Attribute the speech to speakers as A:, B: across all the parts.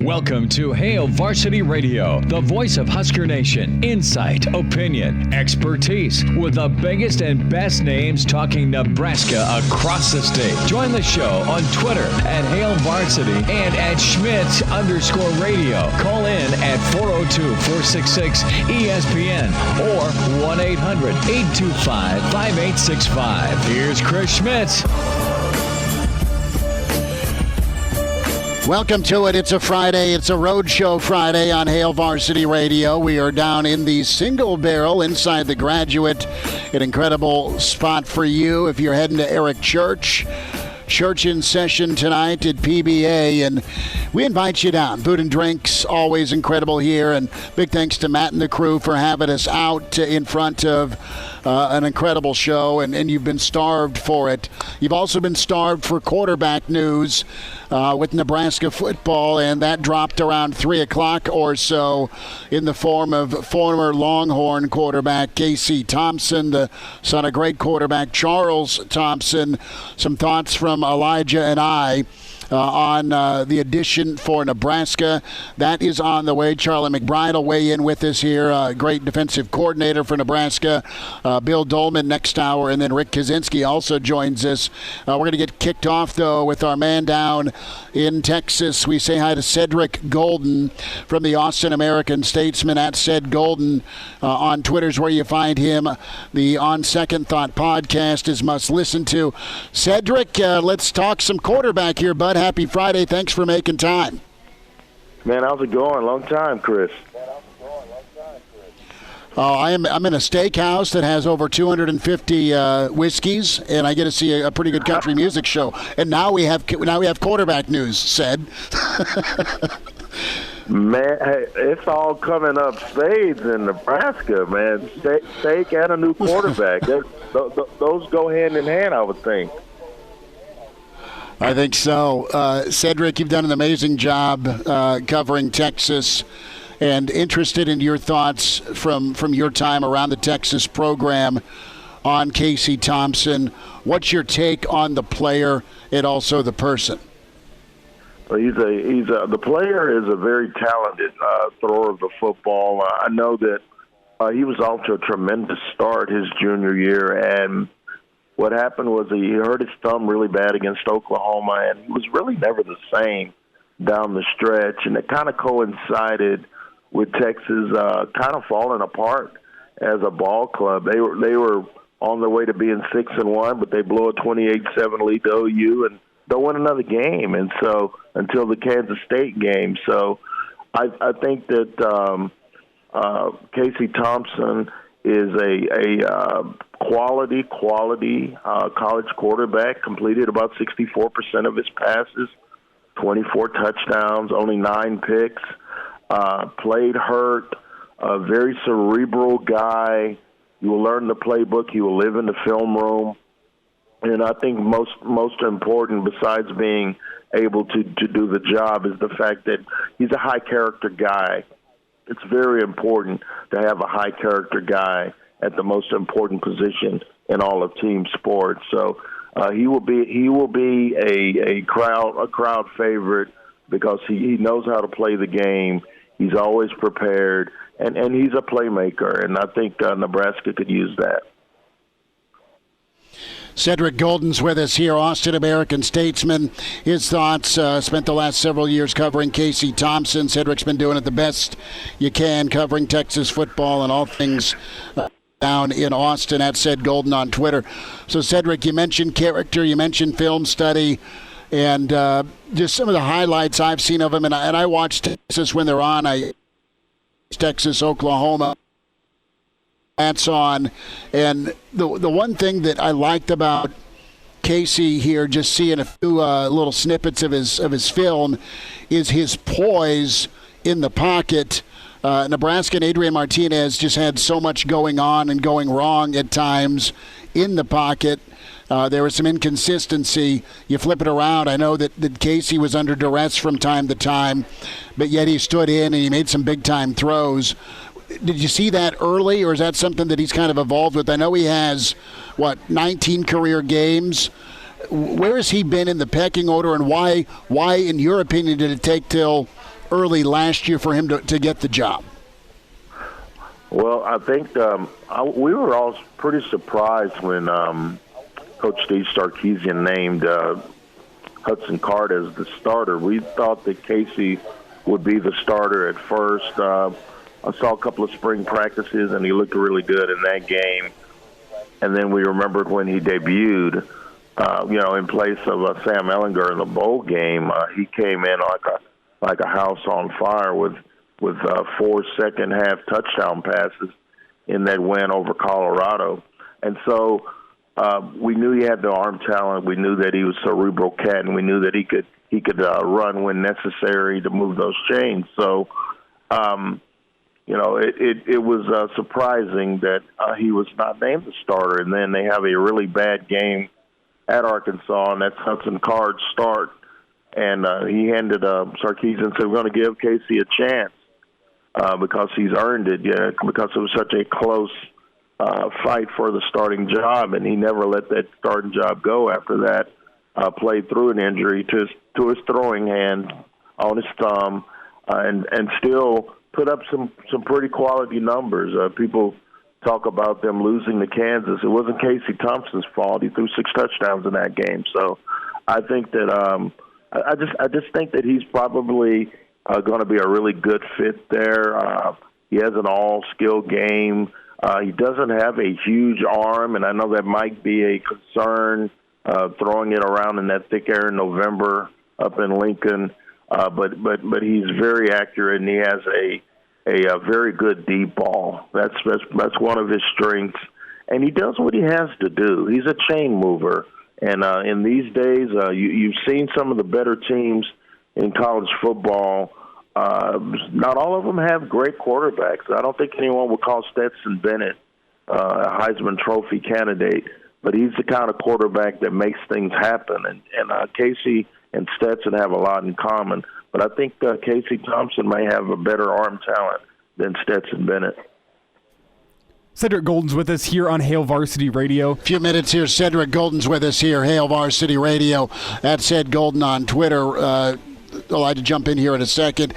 A: Welcome to Hail Varsity Radio, the voice of Husker Nation. Insight, opinion, expertise, with the biggest and best names talking Nebraska across the state. Join the show on Twitter at Hail Varsity and at Schmidt_radio. Call in at 402-466-ESPN or 1-800-825-5865. Here's Chris Schmidt.
B: Welcome to it. It's a Friday. It's a roadshow Friday on Hail Varsity Radio. We are down in the single barrel inside the Graduate. An incredible spot for you if you're heading to Eric Church. Church in session tonight at PBA, and we invite you down. Food and drinks, always incredible here, and big thanks to Matt and the crew for having us out in front of an incredible show, and you've been starved for it. You've also been starved for quarterback news with Nebraska football, and that dropped around 3 o'clock or so in the form of former Longhorn quarterback Casey Thompson, the son of great quarterback Charles Thompson. Some thoughts from Elijah and I on the addition for Nebraska. That is on the way. Charlie McBride will weigh in with us here, great defensive coordinator for Nebraska. Bill Doleman next hour, and then Rick Kaczenski also joins us. We're going to get kicked off, though, with our man down in Texas. We say hi to Cedric Golden from the Austin American-Statesman at Ced Golden. On Twitter's where you find him. The On Second Thought podcast is must listen to. Cedric, let's talk some quarterback here, bud. Happy Friday. Thanks for making time.
C: Man, how's it going? Long time, Chris.
B: I'm in a steakhouse that has over 250 whiskeys, and I get to see a pretty good country music show. And now we have quarterback news, said.
C: Man, hey, it's all coming up spades in Nebraska, man. Steak and a new quarterback. Those go hand in hand, I would think.
B: I think so. Cedric, you've done an amazing job covering Texas, and interested in your thoughts from your time around the Texas program on Casey Thompson. What's your take on the player and also the person?
C: Well, the player is a very talented thrower of the football. I know that he was off to a tremendous start his junior year, and what happened was he hurt his thumb really bad against Oklahoma, and he was really never the same down the stretch. And it kind of coincided with Texas kind of falling apart as a ball club. They were on their way to being 6-1, but they blew a 28-7 lead to OU and don't win another game. And so until the Kansas State game, so I think that Casey Thompson is a quality college quarterback, completed about 64% of his passes, 24 touchdowns, only 9 picks, played hurt, a very cerebral guy. You will learn the playbook. You will live in the film room. And I think most important, besides being able to do the job, is the fact that he's a high-character guy. It's very important to have a high-character guy at the most important position in all of team sports. So he will be a crowd favorite because he knows how to play the game. He's always prepared, and he's a playmaker, and I think Nebraska could use that.
B: Cedric Golden's with us here, Austin American-Statesman. His thoughts, spent the last several years covering Casey Thompson. Cedric's been doing it the best you can, covering Texas football and all things down in Austin at Ced Golden on Twitter. So, Cedric, you mentioned character, you mentioned film study, and just some of the highlights I've seen of him. And I watch Texas when they're on. Texas, Oklahoma. That's on. And the one thing that I liked about Casey here, just seeing a few little snippets of his film, is his poise in the pocket. Nebraska and Adrian Martinez just had so much going on and going wrong at times in the pocket. There was some inconsistency. You flip it around. I know that Casey was under duress from time to time, but yet he stood in and he made some big-time throws. Did you see that early, or is that something that he's kind of evolved with? I know he has, 19 career games. Where has he been in the pecking order, and why, in your opinion, did it take till early last year for him to get the job?
C: Well, I think we were all pretty surprised when Coach Steve Sarkisian named Hudson Card as the starter. We thought that Casey would be the starter at first. I saw a couple of spring practices, and he looked really good in that game. And then we remembered when he debuted, in place of Sam Ehlinger in the bowl game. He came in like a house on fire with 4 second-half touchdown passes in that win over Colorado. And so we knew he had the arm talent. We knew that he was a cerebral cat, and we knew that he could run when necessary to move those chains. So, it was surprising that he was not named the starter. And then they have a really bad game at Arkansas, and that's Hudson Card's start. And he handed Sarkisian and said, we're going to give Casey a chance because he's earned it, because it was such a close fight for the starting job, and he never let that starting job go after that. Played through an injury to his throwing hand on his thumb, and still put up some pretty quality numbers. People talk about them losing to Kansas. It wasn't Casey Thompson's fault. He threw 6 touchdowns in that game. So I think that I just think that he's probably going to be a really good fit there. He has an all-skill game. He doesn't have a huge arm, and I know that might be a concern throwing it around in that thick air in November up in Lincoln. But he's very accurate, and he has a very good deep ball. That's one of his strengths, and he does what he has to do. He's a chain mover, and in these days, you've seen some of the better teams in college football. Not all of them have great quarterbacks. I don't think anyone would call Stetson Bennett a Heisman Trophy candidate, but he's the kind of quarterback that makes things happen. And Casey and Stetson have a lot in common. But I think Casey Thompson may have a better arm talent than Stetson Bennett.
D: Cedric Golden's with us here on Hail Varsity Radio.
B: A few minutes here. Cedric Golden's with us here, Hail Varsity Radio, at Ced Golden on Twitter. I'd like to jump in here in a second.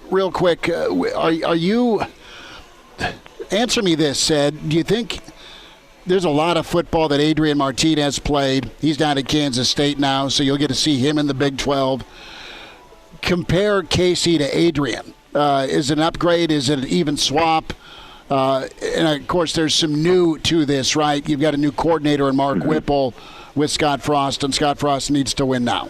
B: Real quick, are you – answer me this, Ced. Do you think there's a lot of football that Adrian Martinez played? He's down at Kansas State now, so you'll get to see him in the Big 12. Compare Casey to Adrian. Is it an upgrade? Is it an even swap? And, of course, there's some new to this, right? You've got a new coordinator in Mark Whipple with Scott Frost, and Scott Frost needs to win now.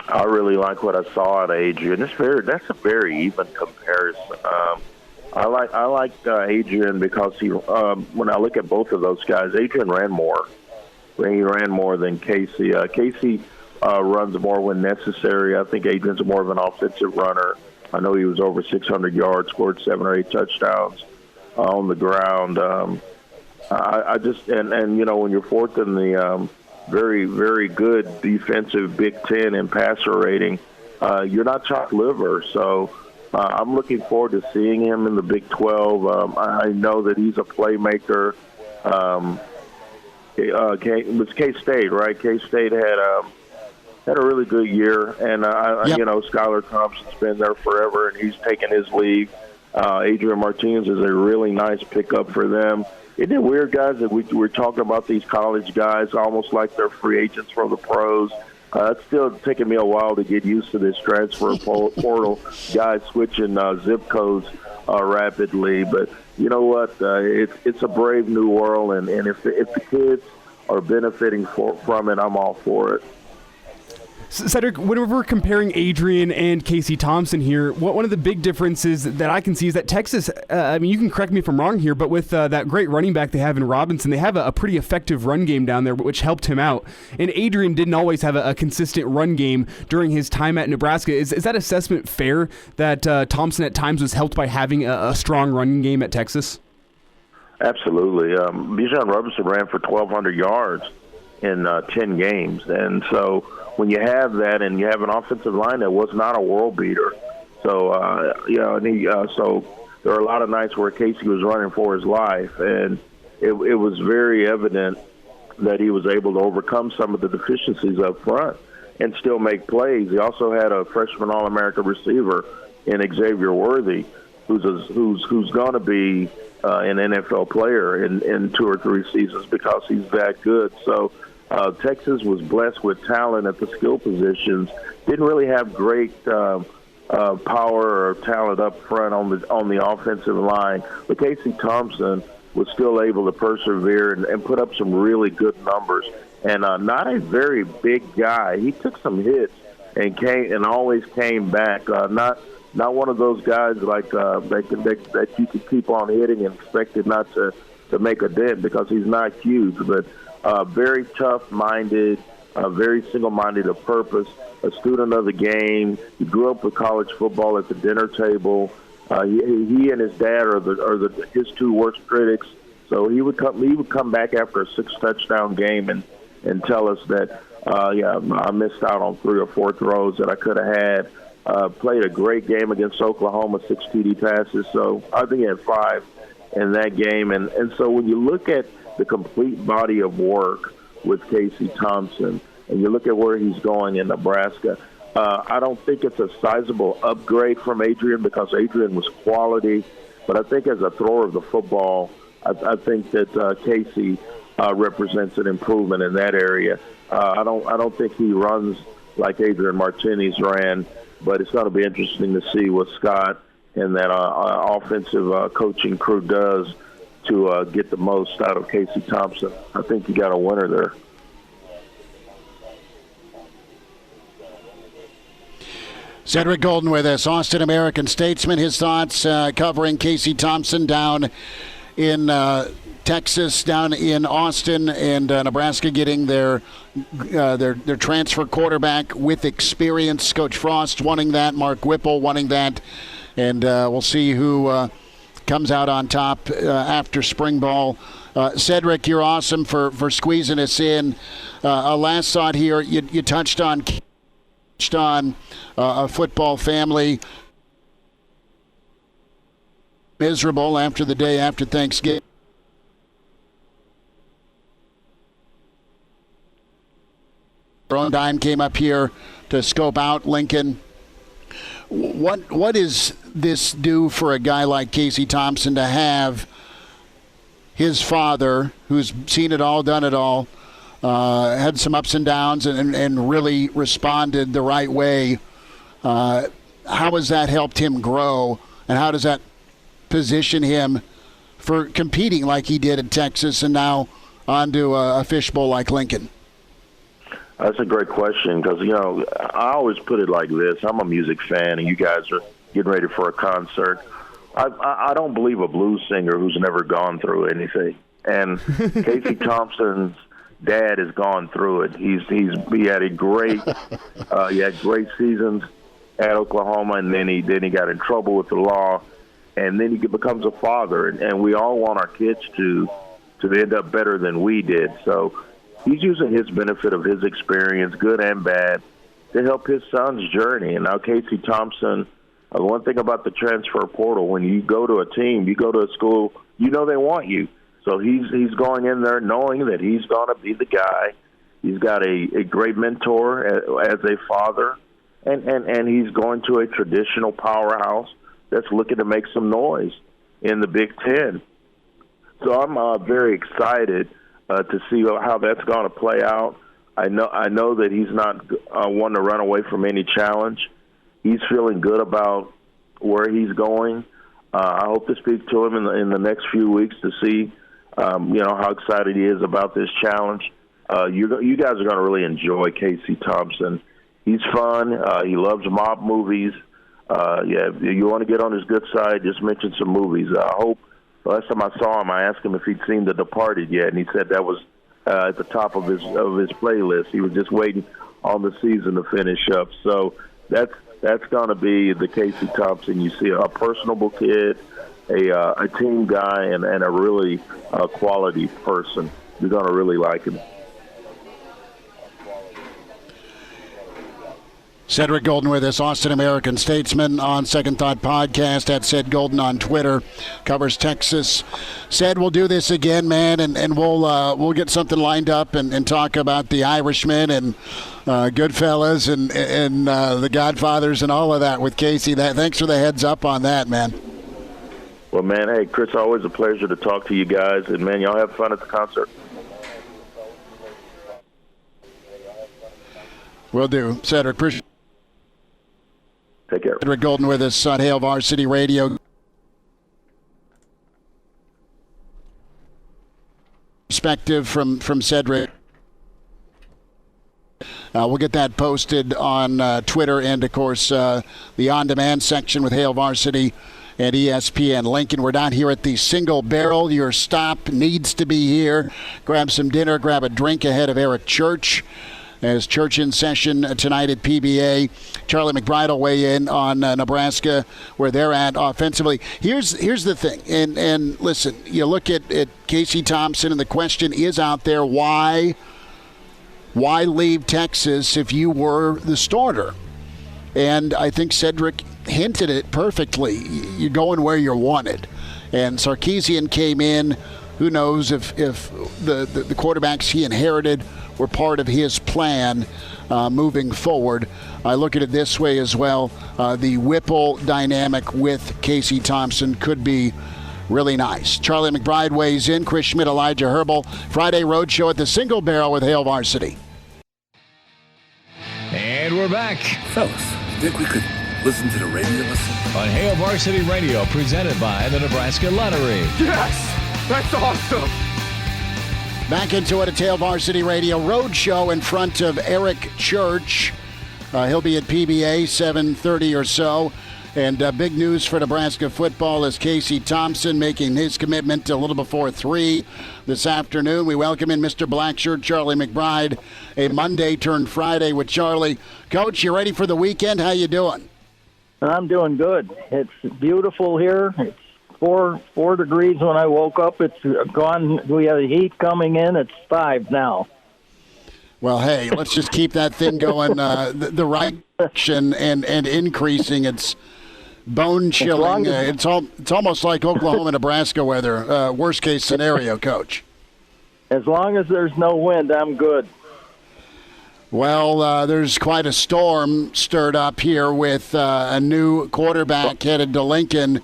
C: I really like what I saw at Adrian. That's a very even comparison. I like Adrian because he. When I look at both of those guys, Adrian ran more. He ran more than Casey. Casey runs more when necessary. I think Adrian's more of an offensive runner. I know he was over 600 yards, scored 7 or 8 touchdowns on the ground. I just and when you're fourth in the very, very good defensive Big Ten in passer rating, you're not chopped liver. So I'm looking forward to seeing him in the Big 12. I know that he's a playmaker. It was K-State, right? K-State had a really good year, and Skylar Thompson's been there forever, and he's taken his leave. Adrian Martinez is a really nice pickup for them. Isn't it weird, guys, that we're talking about these college guys almost like they're free agents from the pros? It's still taking me a while to get used to this transfer portal, guys switching zip codes rapidly. But you know what? It's a brave new world, and if the kids are benefiting from it, I'm all for it.
D: Cedric, whenever we're comparing Adrian and Casey Thompson here, one of the big differences that I can see is that Texas, you can correct me if I'm wrong here, but with that great running back they have in Robinson, they have a pretty effective run game down there, which helped him out. And Adrian didn't always have a consistent run game during his time at Nebraska. Is that assessment fair that Thompson at times was helped by having a strong running game at Texas? Absolutely.
C: Bijan Robinson ran for 1,200 yards in 10 games. And so when you have that and you have an offensive line that was not a world beater, so so there are a lot of nights where Casey was running for his life, and it was very evident that he was able to overcome some of the deficiencies up front. and still make plays. He also had a freshman All-America receiver in Xavier Worthy, who's going to be an NFL player in 2 or 3 seasons because he's that good. So Texas was blessed with talent at the skill positions. Didn't really have great power or talent up front on the offensive line, but Casey Thompson was still able to persevere and put up some really good numbers. And not a very big guy. He took some hits and always came back. Not one of those guys like that you could keep on hitting and expected not to make a dent because he's not huge, but very tough-minded, very single-minded of purpose, a student of the game. He grew up with college football at the dinner table. He and his dad are his 2 worst critics. So he would come back after a 6-touchdown game and tell us that I missed out on 3 or 4 throws that I could have had. Played a great game against Oklahoma, 6 TD passes. So I think he had 5 in that game. And so when you look at the complete body of work with Casey Thompson, and you look at where he's going in Nebraska, I don't think it's a sizable upgrade from Adrian because Adrian was quality. But I think as a thrower of the football, I think that Casey represents an improvement in that area. I don't think he runs like Adrian Martinez ran, but it's going to be interesting to see what Scott and that offensive coaching crew does to get the most out of Casey Thompson. I think you got a winner there.
B: Cedric Golden with us, Austin American Statesman. His thoughts covering Casey Thompson down in Texas, down in Austin, and Nebraska getting their transfer quarterback with experience. Coach Frost wanting that, Mark Whipple wanting that, and we'll see who comes out on top after spring ball. Cedric, you're awesome for squeezing us in. A last thought here, you touched on a football family miserable after the day after Thanksgiving. Dime came up here to scope out Lincoln. What does this do for a guy like Casey Thompson to have his father, who's seen it all, done it all, had some ups and downs and really responded the right way? How has that helped him grow, and how does that position him for competing like he did at Texas and now onto a fishbowl like Lincoln?
C: That's a great question because, I always put it like this. I'm a music fan, and you guys are getting ready for a concert. I don't believe a blues singer who's never gone through anything. And Casey Thompson's dad has gone through it. He had great seasons at Oklahoma, and then he got in trouble with the law, and then he becomes a father. And we all want our kids to end up better than we did. So he's using his benefit of his experience, good and bad, to help his son's journey. And now Casey Thompson, one thing about the transfer portal, when you go to a team, you go to a school, they want you. So he's going in there knowing that he's going to be the guy. He's got a great mentor as a father, and he's going to a traditional powerhouse that's looking to make some noise in the Big Ten. So I'm very excited to see how that's going to play out. I know that he's not one to run away from any challenge. He's feeling good about where he's going. I hope to speak to him in the next few weeks to see, how excited he is about this challenge. You guys are going to really enjoy Casey Thompson. He's fun. He loves mob movies. If you want to get on his good side, just mention some movies. I hope. Last time I saw him, I asked him if he'd seen The Departed yet, and he said that was at the top of his playlist. He was just waiting on the season to finish up. So that's going to be the Casey Thompson. You see a personable kid, a team guy, and a really quality person. You're going to really like him.
B: Cedric Golden with us, Austin American Statesman on Second Thought Podcast, at Ced Golden on Twitter, covers Texas. Ced, we'll do this again, man, and we'll get something lined up and talk about the Irishman and Goodfellas and the Godfathers and all of that with Casey. Thanks for the heads up on that, man.
C: Well, man, hey, Chris, always a pleasure to talk to you guys. And, man, y'all have fun at the concert.
B: Will do. Cedric, appreciate.
C: Take care.
B: Cedric Golden with us on Hail Varsity Radio. Perspective from Cedric. We'll get that posted on Twitter and, of course, the on-demand section with Hail Varsity and ESPN Lincoln. We're down here at the Single Barrel. Your stop needs to be here. Grab some dinner, grab a drink ahead of Eric Church. As Church in session tonight at PBA. Charlie McBride will weigh in on Nebraska, where they're at offensively. Here's the thing, and listen, you look at Casey Thompson, and the question is out there, why leave Texas if you were the starter? And I think Cedric hinted it perfectly. You're going where you're wanted. And Sarkisian came in. Who knows if the quarterbacks he inherited were part of his plan moving forward. I look at it this way as well. The Whipple dynamic with Casey Thompson could be really nice. Charlie McBride weighs in. Chris Schmidt, Elijah Herbel. Friday Roadshow at the Single Barrel with Hail Varsity.
A: And we're back
E: Fellas, you think we could listen to the radio
A: on Hail Varsity Radio, presented by the Nebraska Lottery.
F: Yes! That's awesome!
B: Back into it at Hail Varsity Radio Roadshow in front of Eric Church. He'll be at PBA 7:30 or so. And big news for Nebraska football is Casey Thompson making his commitment a little before 3 this afternoon. We welcome in Mr. Blackshirt, Charlie McBride, a Monday turned Friday with Charlie. Coach, you ready for the weekend? How you doing?
G: I'm doing good. It's beautiful here. It's 4 degrees when I woke up. It's gone. We have the heat coming in. It's 5 now.
B: Well, hey, let's just keep that thing going the right direction and increasing. It's bone chilling. It's almost like Oklahoma, Nebraska weather. Worst case scenario, Coach.
G: As long as there's no wind, I'm good.
B: Well, there's quite a storm stirred up here with a new quarterback headed to Lincoln.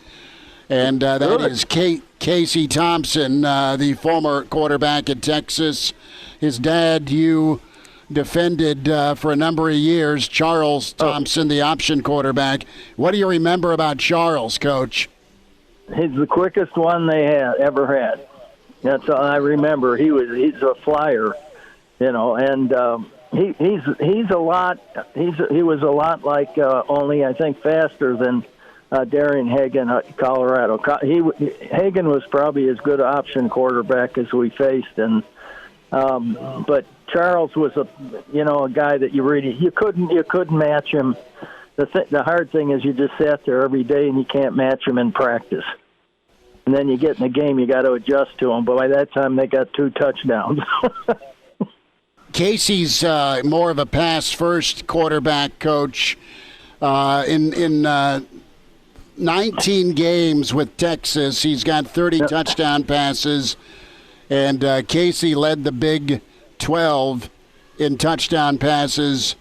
B: And that is Casey Thompson, the former quarterback at Texas. His dad, you defended for a number of years, Charles Thompson, the option quarterback. What do you remember about Charles, Coach?
G: He's the quickest one they ever had. That's all I remember. He's a flyer, and he was a lot like only I think faster than Darian Hagan at Colorado. Hagan was probably as good an option quarterback as we faced, and but Charles was a guy that you couldn't match him. The hard thing is you just sat there every day and you can't match him in practice. And then you get in the game, you got to adjust to him. But by that time, they got 2 touchdowns.
B: Casey's more of a pass-first quarterback, Coach. In 19 games with Texas, he's got 30 touchdown passes, and Casey led the Big 12 in touchdown passes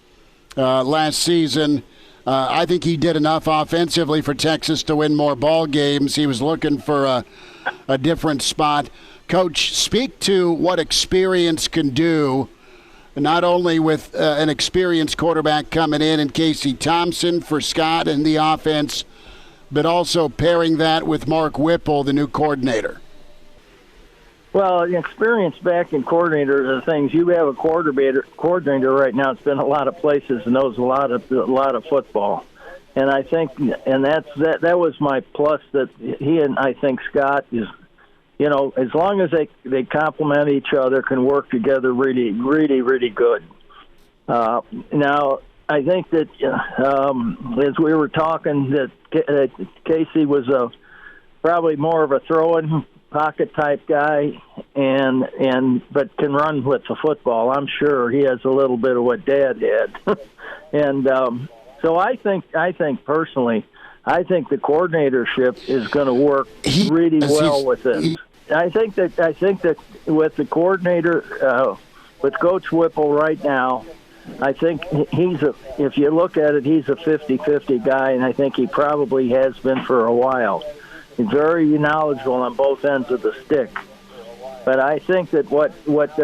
B: last season. I think he did enough offensively for Texas to win more ball games. He was looking for a different spot. Coach, speak to what experience can do, not only with an experienced quarterback coming in Casey Thompson for Scott and the offense, but also pairing that with Mark Whipple, the new coordinator.
G: Well, the experience back in coordinator are the things. You have a coordinator right now. It's been a lot of places and knows a lot of football, and I think, and that was my plus, that he and I think Scott is, as long as they complement each other, can work together really, really, really good. Now, I think that as we were talking, that Casey was probably more of a throw-in pocket type guy, but can run with the football. I'm sure he has a little bit of what Dad had, and so I think personally, I think the coordinatorship is going to work really well with this. I think that with the coordinator, with Coach Whipple right now, I think if you look at it, he's a 50-50 guy, and I think he probably has been for a while. He's very knowledgeable on both ends of the stick. But I think that what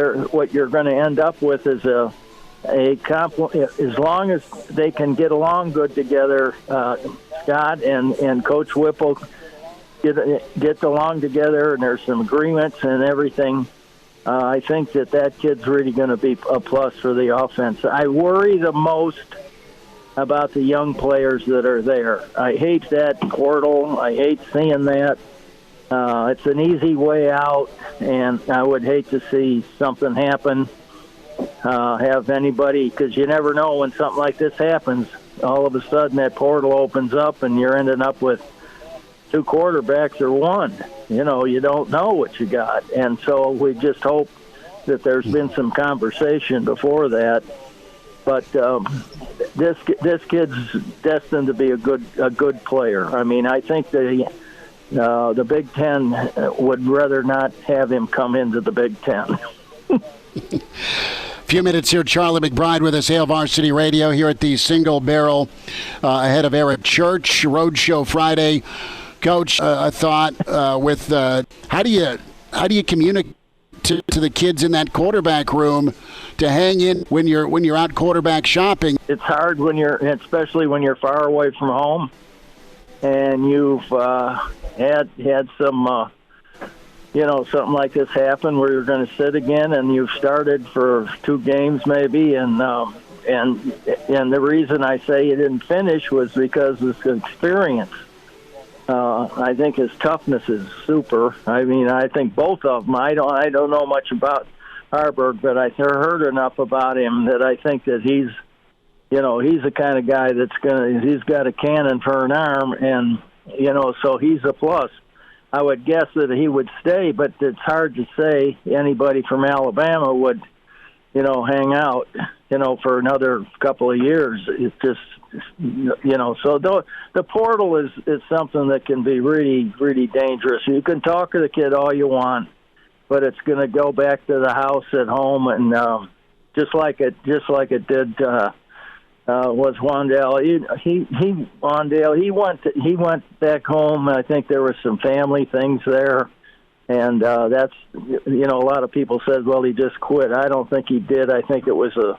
G: you're going to end up with is a as long as they can get along good together, Scott and Coach Whipple get along together, and there's some agreements and everything. I think that kid's really going to be a plus for the offense. I worry the most about the young players that are there. I hate that portal. I hate seeing that. It's an easy way out, and I would hate to see something happen. Have anybody, because you never know when something like this happens. All of a sudden that portal opens up and you're ending up with 2 quarterbacks or 1. You don't know what you got. And so we just hope that there's been some conversation before that. But this kid's destined to be a good player. I mean, I think the Big Ten would rather not have him come into the Big Ten.
B: Few minutes here. Charlie McBride with us, Hail Varsity Radio, here at the Single Barrel ahead of Eric Church. Roadshow Friday. Coach, a thought with how do you communicate to the kids in that quarterback room to hang in when you're out quarterback shopping?
G: It's hard especially when you're far away from home, and you've had some. Something like this happen where you're going to sit again, and you've started for 2 games maybe, and the reason I say you didn't finish was because of his experience. I think his toughness is super. I mean, I think both of them. I don't know much about Harburg, but I heard enough about him that I think that he's the kind of guy he's got a cannon for an arm, and so he's a plus. I would guess that he would stay, but it's hard to say anybody from Alabama would, hang out, for another couple of years. It's just, so the portal is something that can be really, really dangerous. You can talk to the kid all you want, but it's going to go back to the house at home, and just like it did. Was Wandale. He went back home. I think there were some family things there, and that's a lot of people said, well, he just quit. I don't think he did. I think it was a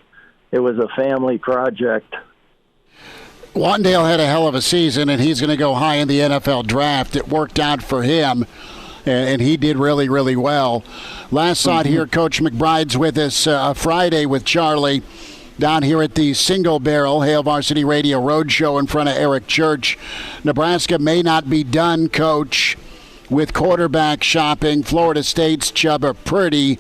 G: family project.
B: Wandale had a hell of a season, and he's going to go high in the NFL draft. It worked out for him, and he did really, really well. Last thought here, Coach McBride's with us Friday with Charlie. Down here at the Single Barrel Hail Varsity Radio Roadshow in front of Eric Church. Nebraska may not be done, Coach, with quarterback shopping. Florida State's Chubba Purdy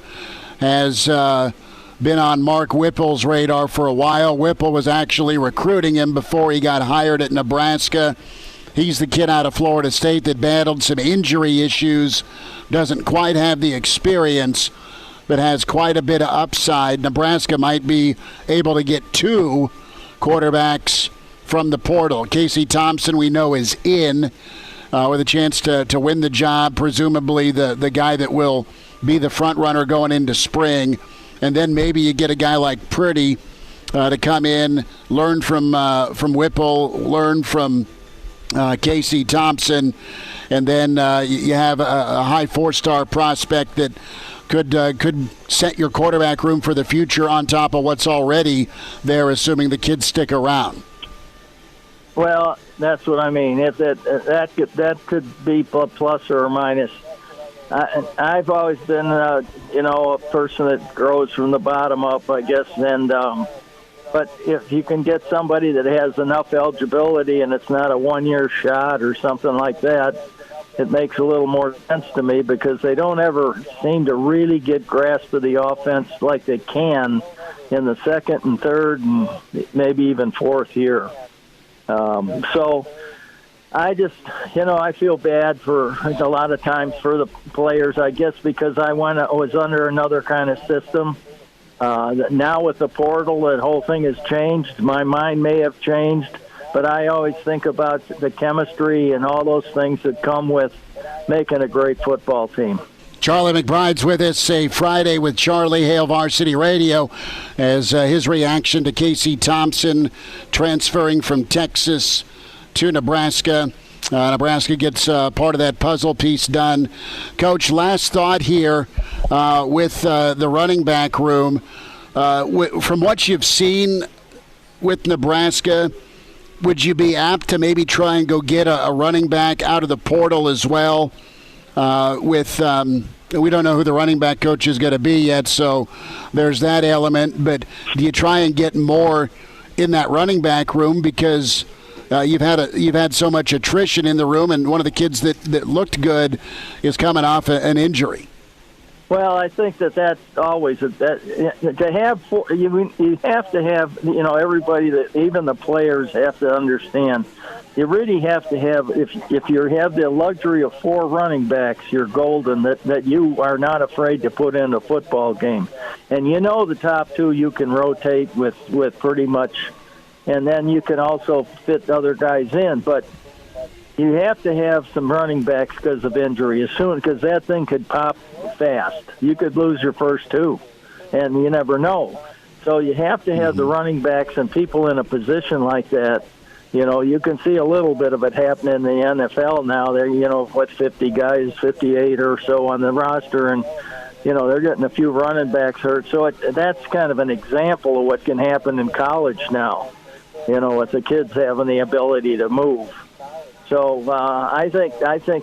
B: has been on Mark Whipple's radar for a while. Whipple was actually recruiting him before he got hired at Nebraska. He's the kid out of Florida State that battled some injury issues, doesn't quite have the experience, but has quite a bit of upside. Nebraska might be able to get 2 quarterbacks from the portal. Casey Thompson, we know, is in with a chance to win the job, presumably the guy that will be the front runner going into spring. And then maybe you get a guy like Purdy to come in, learn from Whipple, learn from Casey Thompson, and then you have a high 4-star prospect that could set your quarterback room for the future on top of what's already there, assuming the kids stick around.
G: Well, that's what I mean. If that could be plus or minus. I've always been, a person that grows from the bottom up, I guess. And but if you can get somebody that has enough eligibility and it's not a 1-year shot or something like that, it makes a little more sense to me, because they don't ever seem to really get grasp of the offense like they can in the 2nd and 3rd and maybe even 4th year. So I just, I feel bad for a lot of times for the players, I guess, because I was under another kind of system. Now with the portal, that whole thing has changed. My mind may have changed. But I always think about the chemistry and all those things that come with making a great football team.
B: Charlie McBride's with us, a Friday with Charlie, Hail Varsity Radio, as his reaction to Casey Thompson transferring from Texas to Nebraska. Nebraska gets part of that puzzle piece done. Coach, last thought here with the running back room. From what you've seen with Nebraska, would you be apt to maybe try and go get a running back out of the portal as well? We don't know who the running back coach is going to be yet, so there's that element. But do you try and get more in that running back room because you've had so much attrition in the room, and one of the kids that looked good is coming off an injury?
G: Well, I think that's always you have to have everybody, that even the players have to understand. You really have to have, if you have the luxury of 4 running backs, you're golden, that you are not afraid to put in a football game. And the top 2 you can rotate with pretty much, and then you can also fit other guys in. But you have to have some running backs because of injury, because that thing could pop fast. You could lose your first 2, and you never know. So you have to have the running backs and people in a position like that. You can see a little bit of it happening in the NFL now. They're, 50 guys, 58 or so on the roster, and, they're getting a few running backs hurt. So that's kind of an example of what can happen in college now, with the kids having the ability to move. So I think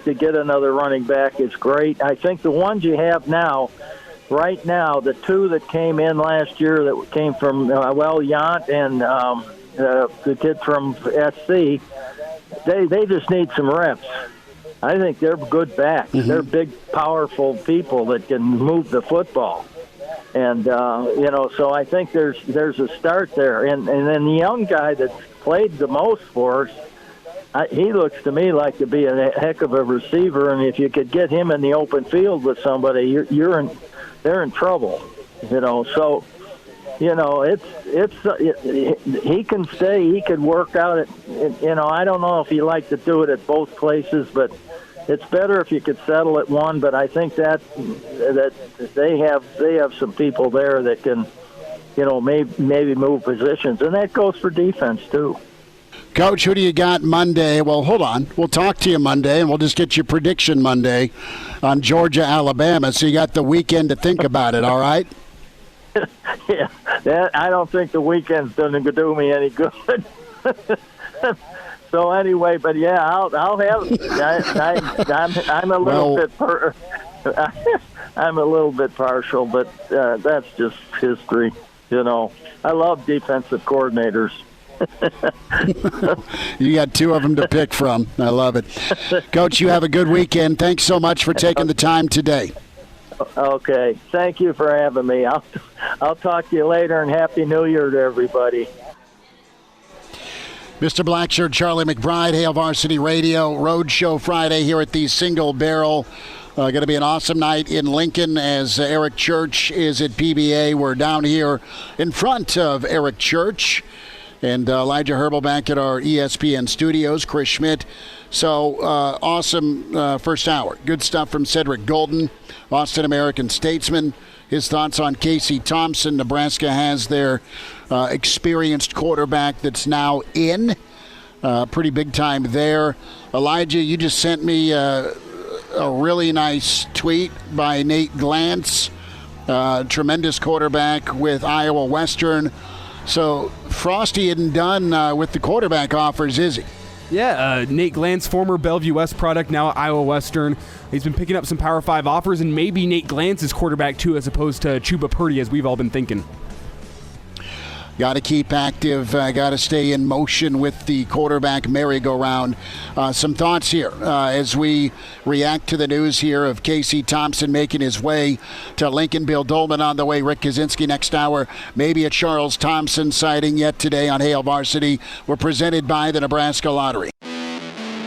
G: to get another running back is great. I think the ones you have now, right now, the 2 that came in last year that came from, Yount and the kid from SC, they just need some reps. I think they're good backs. Mm-hmm. They're big, powerful people that can move the football. And, so I think there's a start there. And then the young guy that's played the most for us, he looks to me like to be a heck of a receiver. And if you could get him in the open field with somebody, they're in trouble. So, he can stay. He could work out it. I don't know if he liked to do it at both places, but it's better if you could settle at one. But I think that they have some people there that can, maybe move positions, and that goes for defense too.
B: Coach, who do you got Monday? Well, hold on. We'll talk to you Monday, and we'll just get your prediction Monday on Georgia, Alabama. So you got the weekend to think about it. All right.
G: Yeah, I don't think the weekend's going to do me any good. So anyway, but yeah, I'll have. I'm a little bit. I'm a little bit partial, but that's just history. I love defensive coordinators.
B: You got 2 of them to pick from. I love it. Coach, you have a good weekend. Thanks so much for taking the time today.
G: Okay. Thank you for having me. I'll talk to you later, and Happy New Year to everybody.
B: Mr. Blackshirt, Charlie McBride, Hail Varsity Radio, Roadshow Friday here at the Single Barrel. Going to be an awesome night in Lincoln as Eric Church is at PBA. We're down here in front of Eric Church and Elijah Herbel back at our ESPN studios, Chris Schmidt. So awesome first hour. Good stuff from Cedric Golden, Boston American statesman. His thoughts on Casey Thompson. Nebraska has their experienced quarterback that's now in. Pretty big time there. Elijah, you just sent me a really nice tweet by Nate Glantz, tremendous quarterback with Iowa Western. So Frosty isn't done with the quarterback offers, is he?
D: Yeah, Nate Glantz, former Bellevue West product, now at Iowa Western. He's been picking up some Power 5 offers, and maybe Nate Glantz is quarterback too, as opposed to Chuba Purdy, as we've all been thinking.
B: Got to keep active, got to stay in motion with the quarterback merry-go-round. Some thoughts here as we react to the news here of Casey Thompson making his way to Lincoln. Bill Doleman on the way. Rick Kaczenski next hour. Maybe a Charles Thompson sighting yet today on Hail Varsity. We're presented by the Nebraska Lottery.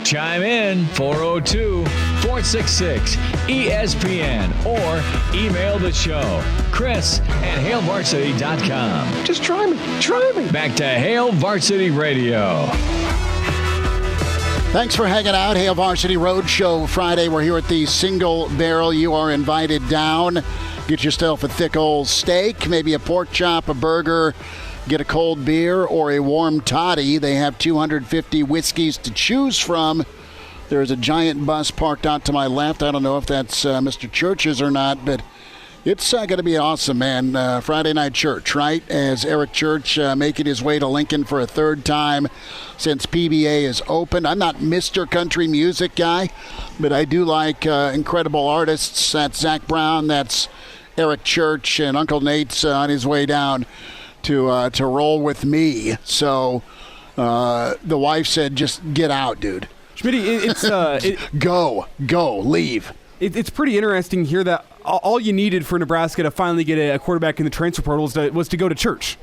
A: Chime in 402-466-ESPN or email the show, Chris@HailVarsity.com.
B: Just try me.
A: Back to Hail Varsity Radio.
B: Thanks for hanging out. Hail Varsity Roadshow Friday. We're here at the Single Barrel. You are invited down. Get yourself a thick old steak, maybe a pork chop, a burger, get a cold beer, or a warm toddy. They have 250 whiskeys to choose from. There's a giant bus parked out to my left. I don't know if that's Mr. Church's or not, but it's going to be awesome, man. Friday night church, right? As Eric Church making his way to Lincoln for a third time since PBA is open. I'm not Mr. Country Music guy, but I do like incredible artists. That's Zach Brown, that's Eric Church, and Uncle Nate's on his way down to roll with me. So the wife said, just get out, dude.
D: Schmidt, it's
B: go, leave.
D: It's pretty interesting here that all you needed for Nebraska to finally get a quarterback in the transfer portal was to go to church.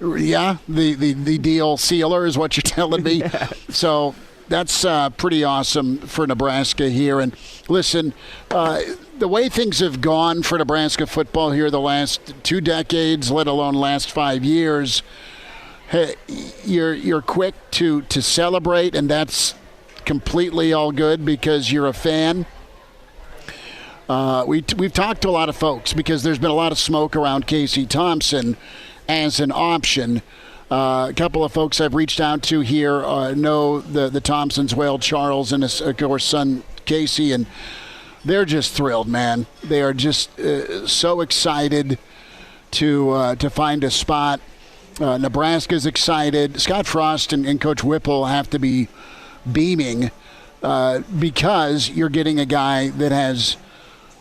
B: Yeah, the deal sealer is what you're telling me.
D: Yeah.
B: So that's pretty awesome for Nebraska here. And listen, the way things have gone for Nebraska football here the last 2 decades, let alone last 5 years, hey, you're quick to celebrate, and that's completely all good because you're a fan. We've talked to a lot of folks because there's been a lot of smoke around Casey Thompson as an option. A couple of folks I've reached out to here know the Thompsons well, Charles and his, of course, son Casey, and they're just thrilled, man. They are just so excited to find a spot. Nebraska's excited. Scott Frost and Coach Whipple have to be beaming because you're getting a guy that has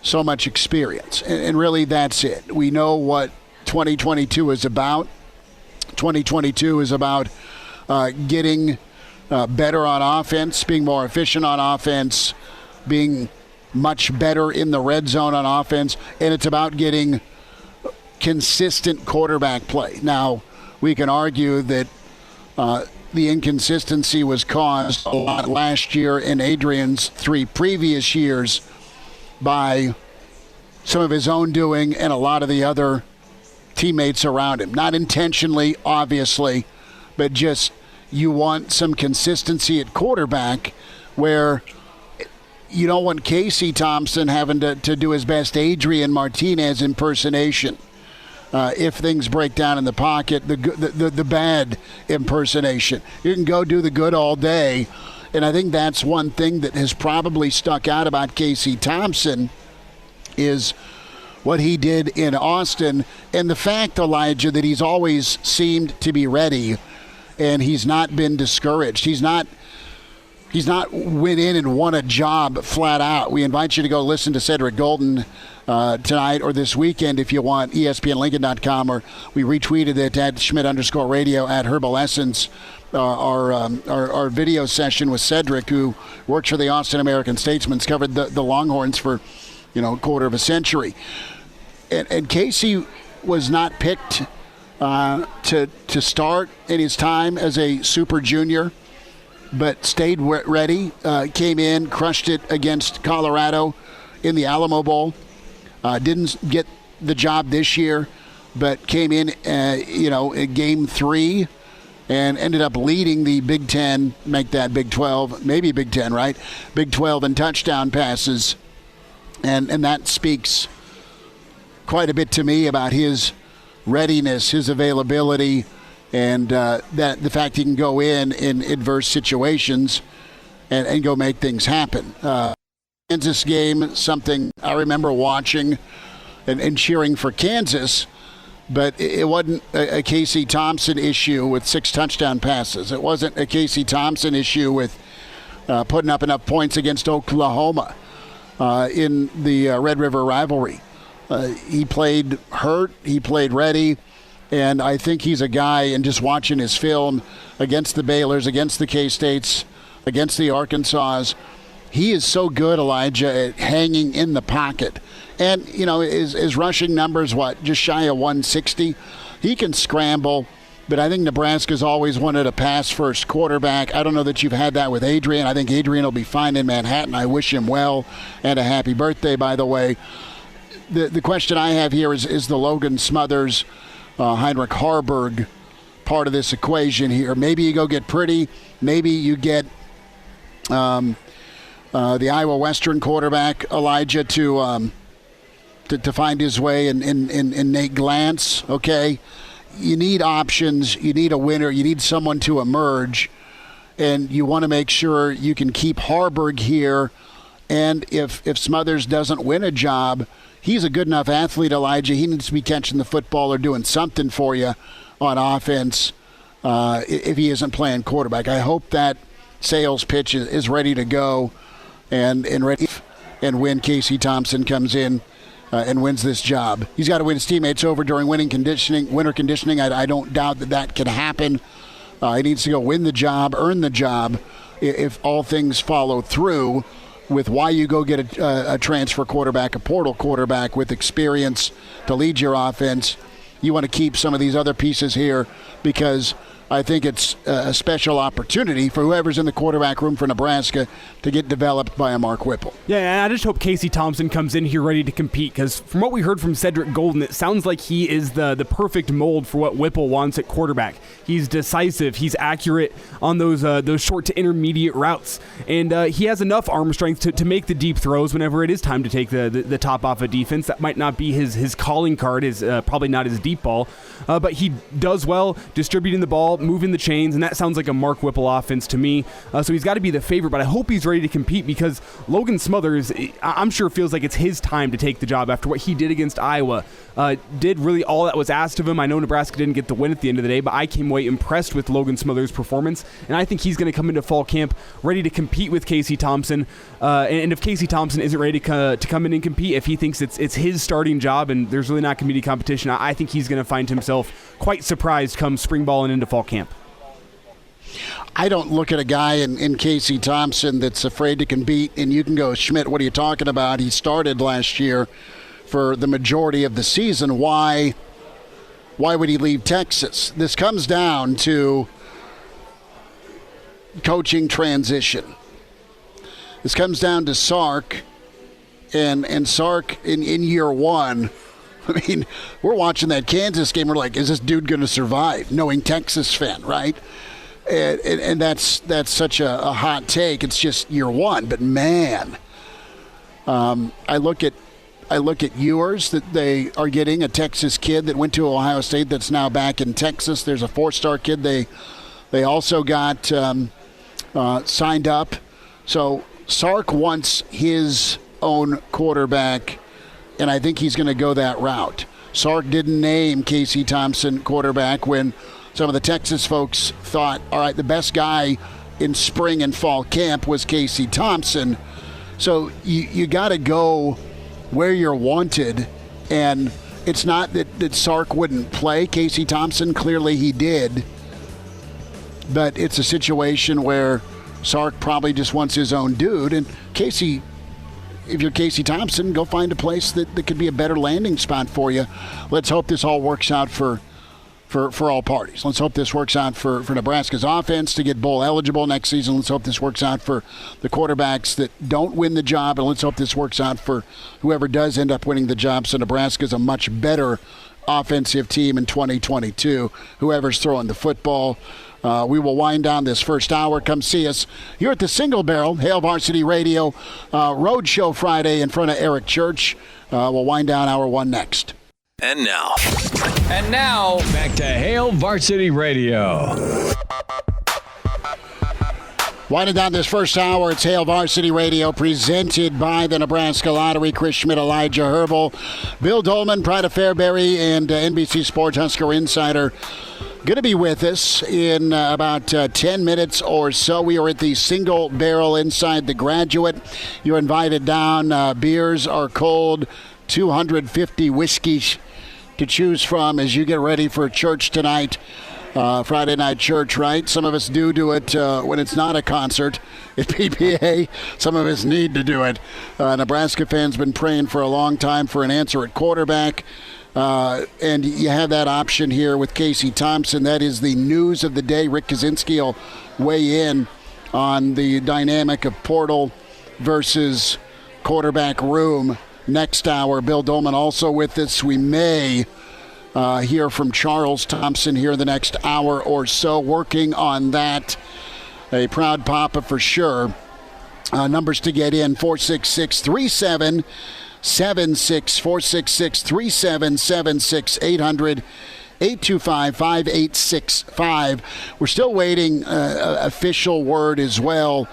B: so much experience. And really, that's it. We know what 2022 is about. 2022 is about getting better on offense, being more efficient on offense, being much better in the red zone on offense, and it's about getting consistent quarterback play. Now, we can argue that the inconsistency was caused a lot last year in Adrian's 3 previous years by some of his own doing and a lot of the other teammates around him. Not intentionally, obviously, but just you want some consistency at quarterback where you don't want Casey Thompson having to do his best Adrian Martinez impersonation. If things break down in the pocket, the bad impersonation. You can go do the good all day. And I think that's one thing that has probably stuck out about Casey Thompson is what he did in Austin. And the fact, Elijah, that he's always seemed to be ready and he's not been discouraged. He's not went in and won a job flat out. We invite you to go listen to Cedric Golden tonight or this weekend if you want, ESPNLincoln.com, or we retweeted it at Schmidt_radio at Herbal Essence, our video session with Cedric, who works for the Austin American-Statesman's, covered the Longhorns for a quarter of a century. And Casey was not picked to start in his time as a super junior, but stayed ready, came in, crushed it against Colorado in the Alamo Bowl. Didn't get the job this year, but came in, in Game 3 and ended up leading the Big Ten, make that Big 12, maybe Big 10, right? Big 12 in touchdown passes. And that speaks quite a bit to me about his readiness, his availability, and that the fact he can go in adverse situations and go make things happen. Kansas game, something I remember watching and cheering for Kansas, but it wasn't a Casey Thompson issue with 6 touchdown passes. It wasn't a Casey Thompson issue with putting up enough points against Oklahoma in the Red River rivalry. He played hurt, he played ready, and I think he's a guy, and just watching his film against the Baylors, against the K-States, against the Arkansas, he is so good, Elijah, at hanging in the pocket. And, his rushing numbers, just shy of 160. He can scramble, but I think Nebraska's always wanted a pass-first quarterback. I don't know that you've had that with Adrian. I think Adrian will be fine in Manhattan. I wish him well, and a happy birthday, by the way. The question I have here is the Logan Smothers, Heinrich Harburg part of this equation here. Maybe you go get Pretty. Maybe you get the Iowa Western quarterback, Elijah, to find his way in Nate Glantz, okay? You need options. You need a winner. You need someone to emerge. And you want to make sure you can keep Harburg here. And if Smothers doesn't win a job, he's a good enough athlete, Elijah. He needs to be catching the football or doing something for you on offense if he isn't playing quarterback. I hope that sales pitch is ready to go and ready. And when Casey Thompson comes in and wins this job, he's got to win his teammates over during winter conditioning. I don't doubt that can happen. He needs to go win the job, earn the job, if all things follow through with why you go get a transfer quarterback, a portal quarterback with experience to lead your offense. You want to keep some of these other pieces here because I think it's a special opportunity for whoever's in the quarterback room for Nebraska to get developed by a Mark Whipple.
D: Yeah, and I just hope Casey Thompson comes in here ready to compete because from what we heard from Cedric Golden, it sounds like he is the perfect mold for what Whipple wants at quarterback. He's decisive. He's accurate on those short to intermediate routes. And he has enough arm strength to make the deep throws whenever it is time to take the top off a defense. That might not be his calling card, probably not his deep ball. But he does well distributing the ball, moving the chains, and that sounds like a Mark Whipple offense to me. So he's got to be the favorite, but I hope he's ready to compete because Logan Smothers, I'm sure, feels like it's his time to take the job after what he did against Iowa. Did really all that was asked of him. I know Nebraska didn't get the win at the end of the day, but I came away impressed with Logan Smothers' performance, and I think he's going to come into fall camp ready to compete with Casey Thompson. And if Casey Thompson isn't ready to come in and compete, if he thinks it's his starting job and there's really not going to be any competition, I think he's going to find himself quite surprised come spring ball and into fall camp.
B: I don't look at a guy in Casey Thompson that's afraid to compete, and you can go, Schmidt, what are you talking about? He started last year for the majority of the season. Why would he leave Texas? This comes down to coaching transition. This comes down to Sark, and Sark in year one. I mean, we're watching that Kansas game. We're like, is this dude going to survive? Knowing Texas fan, right? And that's such a hot take. It's just year one, but man, I look at Ewers that they are getting, a Texas kid that went to Ohio State that's now back in Texas. There's a 4-star kid they also got signed up. So Sark wants his own quarterback, and I think he's going to go that route. Sark didn't name Casey Thompson quarterback when some of the Texas folks thought, all right, the best guy in spring and fall camp was Casey Thompson. So you got to go where you're wanted. And it's not that Sark wouldn't play Casey Thompson. Clearly he did. But it's a situation where Sark probably just wants his own dude. And Casey, if you're Casey Thompson, go find a place that could be a better landing spot for you. Let's hope this all works out for all parties. Let's hope this works out for Nebraska's offense to get bowl eligible next season. Let's hope this works out for the quarterbacks that don't win the job, and let's hope this works out for whoever does end up winning the job. So Nebraska's a much better offensive team in 2022, whoever's throwing the football. We will wind down this first hour. Come see us here at the Single Barrel, Hail Varsity Radio, Road Show Friday in front of Eric Church. We'll wind down hour one next.
E: And now,
A: back to Hail Varsity Radio.
B: Winding down this first hour, it's Hail Varsity Radio presented by the Nebraska Lottery. Chris Schmidt, Elijah Herbel, Bill Doleman, Pride of Fairbury, and NBC Sports Husker Insider going to be with us in about 10 minutes or so. We are at the Single Barrel inside the Graduate. You're invited down. Beers are cold. 250 whiskeys to choose from as you get ready for church tonight. Friday night church, right? Some of us do it when it's not a concert at PPA. Some of us need to do it. Nebraska fans been praying for a long time for an answer at quarterback. And you have that option here with Casey Thompson. That is the news of the day. Rick Kaczenski will weigh in on the dynamic of portal versus quarterback room next hour. Bill Doleman also with us. We may hear from Charles Thompson here in the next hour or so, working on that. A proud papa for sure. Numbers to get in, 466-3776, 466-3776, 800-825-5865. We're still waiting official word as well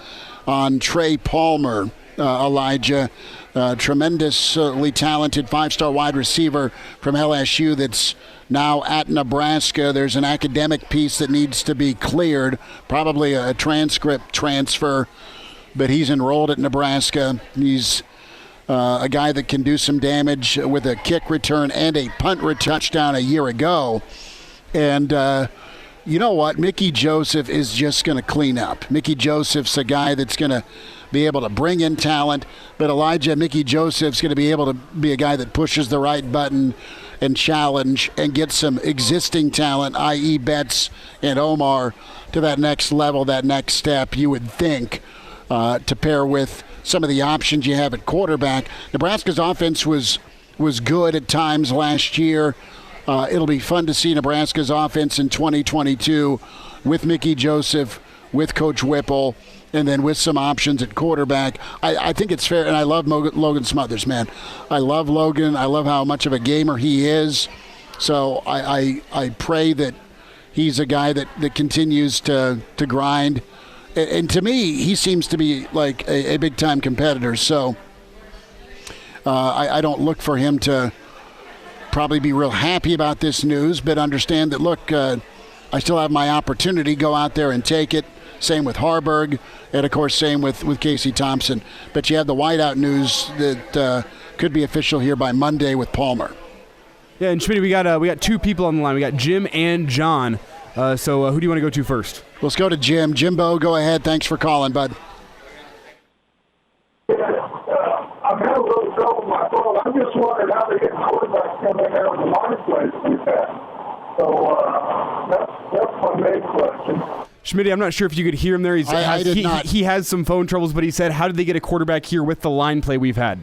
B: on Trey Palmer, Elijah. Tremendously talented five-star wide receiver from LSU that's now at Nebraska. There's an academic piece that needs to be cleared, probably a transcript transfer, but he's enrolled at Nebraska. He's a guy that can do some damage with a kick return and a punt touchdown a year ago. And you know what? Mickey Joseph is just going to clean up. Mickey Joseph's a guy that's going to be able to bring in talent, but Mickey Joseph's going to be able to be a guy that pushes the right button and challenge and get some existing talent, i.e. Betts and Omar, to that next level, that next step, you would think, to pair with some of the options you have at quarterback. Nebraska's offense was good at times last year. It'll be fun to see Nebraska's offense in 2022 with Mickey Joseph, with Coach Whipple, and then with some options at quarterback. I think it's fair, and I love Logan Smothers, man. I love Logan. I love how much of a gamer he is. So I pray that he's a guy that continues to grind. And to me, he seems to be like a big-time competitor. So I don't look for him to probably be real happy about this news, but understand that, look, I still have my opportunity. Go out there and take it. Same with Harburg, and, of course, same with Casey Thompson. But you have the whiteout news that could be official here by Monday with Palmer.
D: Yeah, and Schmidt, we got two people on the line. We got Jim and John. So who do you want to go to first?
B: Let's go to Jim. Jimbo, go ahead. Thanks for calling, bud.
H: I've had a little trouble with my phone. I'm just wondering how they get quarterbacks coming in there with the marketplace like that. So that's my main question.
D: Schmidt, I'm not sure if you could hear him there.
B: I did not.
D: He has some phone troubles, but he said, how did they get a quarterback here with the line play we've had?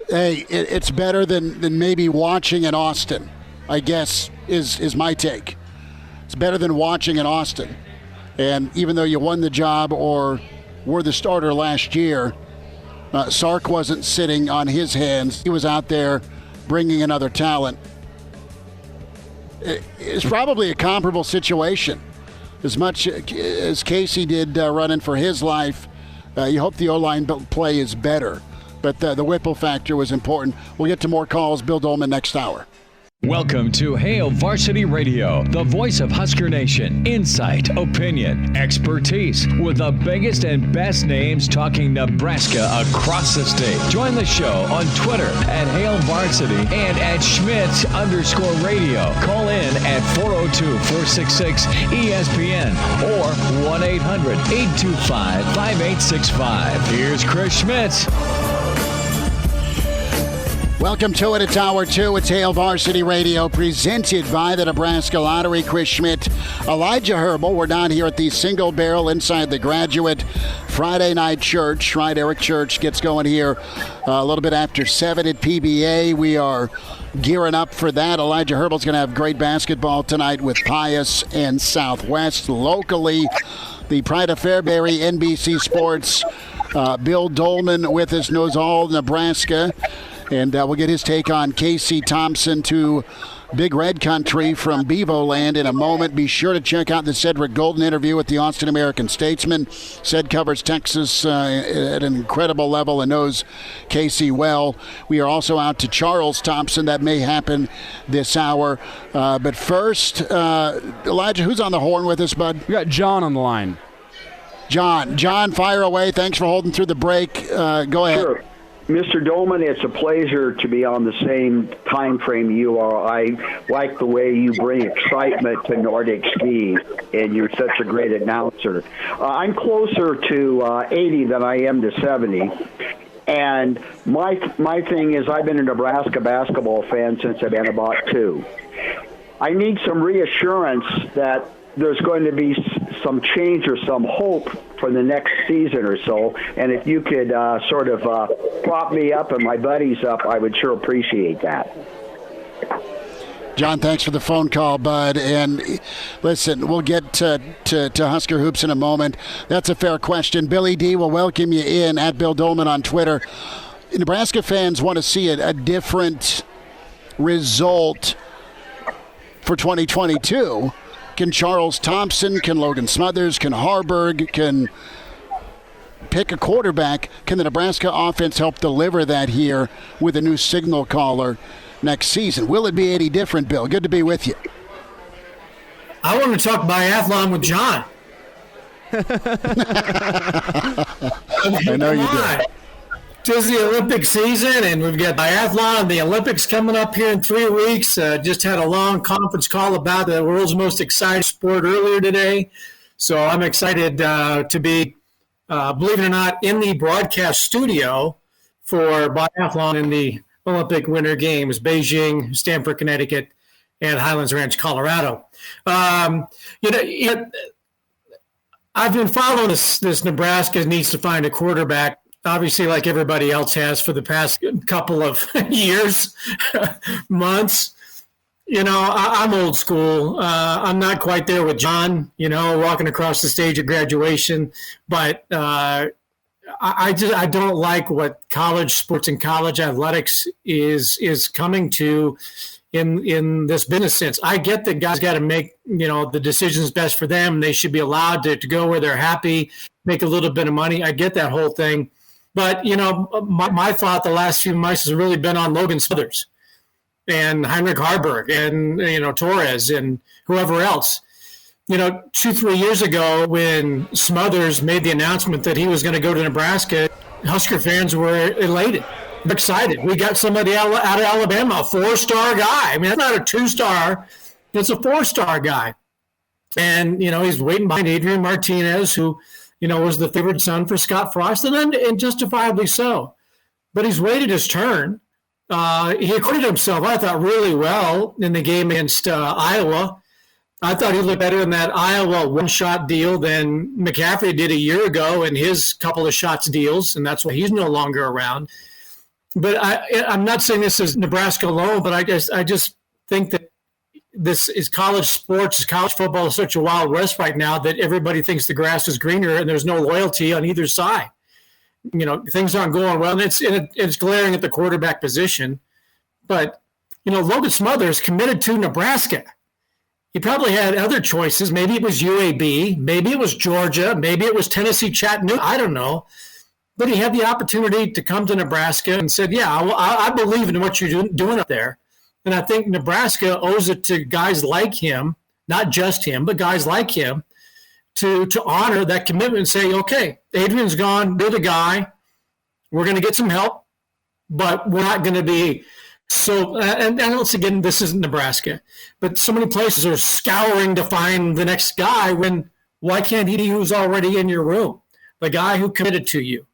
B: Hey, it's better than maybe watching in Austin, I guess, is my take. It's better than watching in Austin. And even though you won the job or were the starter last year, Sark wasn't sitting on his hands. He was out there bringing in other talent. It's probably a comparable situation. As much as Casey did running for his life, you hope the O-line play is better. But the Whipple factor was important. We'll get to more calls. Bill Doleman next hour.
A: Welcome to Hail Varsity Radio, the voice of Husker Nation. Insight, opinion, expertise, with the biggest and best names talking Nebraska across the state. Join the show on Twitter at Hail Varsity and at Schmidt_radio. Call in at 402-466-ESPN or 1-800-825-5865. Here's Chris Schmidt.
B: Welcome to it. It's Hour 2. It's Hail Varsity Radio, presented by the Nebraska Lottery. Chris Schmidt, Elijah Herbel. We're down here at the Single Barrel inside the Graduate Friday Night Church. Right, Eric Church gets going here a little bit after 7 at PBA. We are gearing up for that. Elijah Herbel's going to have great basketball tonight with Pius and Southwest. Locally, the Pride of Fairbury, NBC Sports. Bill Doleman with us, knows all Nebraska. And we'll get his take on Casey Thompson to Big Red Country from Bevo Land in a moment. Be sure to check out the Cedric Golden interview with the Austin American-Statesman. Ced covers Texas at an incredible level and knows Casey well. We are also out to Charles Thompson. That may happen this hour. But first, Elijah, who's on the horn with us, bud?
D: We got John on the line.
B: John, fire away. Thanks for holding through the break. Go ahead.
I: Sure. Mr. Doleman, it's a pleasure to be on the same time frame you are. I like the way you bring excitement to Nordic ski, and you're such a great announcer. I'm closer to 80 than I am to 70. And my thing is I've been a Nebraska basketball fan since I've been about 2. I need some reassurance that there's going to be some change or some hope for the next season or so. And if you could sort of prop me up and my buddies up, I would sure appreciate that.
B: John, thanks for the phone call, bud. And listen, we'll get to Husker Hoops in a moment. That's a fair question. Billy D will welcome you in at Bill Doleman on Twitter. Nebraska fans want to see a different result for 2022. Can Charles Thompson, can Logan Smothers, can Harburg, can pick a quarterback? Can the Nebraska offense help deliver that here with a new signal caller next season? Will it be any different, Bill? Good to be with you.
J: I want to talk biathlon with John.
B: I know you do.
J: Tis the Olympic season, and we've got biathlon and the Olympics coming up here in 3 weeks. Just had a long conference call about the world's most exciting sport earlier today. So I'm excited to be, believe it or not, in the broadcast studio for biathlon in the Olympic Winter Games, Beijing, Stamford, Connecticut, and Highlands Ranch, Colorado. I've been following this Nebraska needs to find a quarterback, obviously like everybody else has for the past couple of years, months. I'm old school. I'm not quite there with John, walking across the stage at graduation, but I don't like what college sports and college athletics is coming to in this business sense. I get that guys got to make, the decisions best for them. They should be allowed to go where they're happy, make a little bit of money. I get that whole thing. But, my thought the last few months has really been on Logan Smothers and Heinrich Harburg and, Torres and whoever else. 2-3 years ago when Smothers made the announcement that he was going to go to Nebraska, Husker fans were elated, excited. We got somebody out of Alabama, a 4-star guy. I mean, that's not a 2-star. It's a 4-star guy. And, he's waiting behind Adrian Martinez, who, was the favored son for Scott Frost, and justifiably so. But he's waited his turn. He acquitted himself, I thought, really well in the game against Iowa. I thought he looked better in that Iowa one-shot deal than McCaffrey did a year ago in his couple of shots deals, and that's why he's no longer around. But I'm not saying this is Nebraska alone, but I just think that this is college sports, college football is such a wild west right now that everybody thinks the grass is greener and there's no loyalty on either side. Things aren't going well, and it's glaring at the quarterback position. But, Logan Smothers committed to Nebraska. He probably had other choices. Maybe it was UAB. Maybe it was Georgia. Maybe it was Tennessee, Chattanooga. I don't know. But he had the opportunity to come to Nebraska and said, yeah, I believe in what you're doing up there. And I think Nebraska owes it to guys like him, not just him, but guys like him, to honor that commitment and say, okay, Adrian's gone, you're the guy. We're going to get some help, but we're not going to be so. And once again, this isn't Nebraska, but so many places are scouring to find the next guy when why can't he who's already in your room, the guy who committed to you?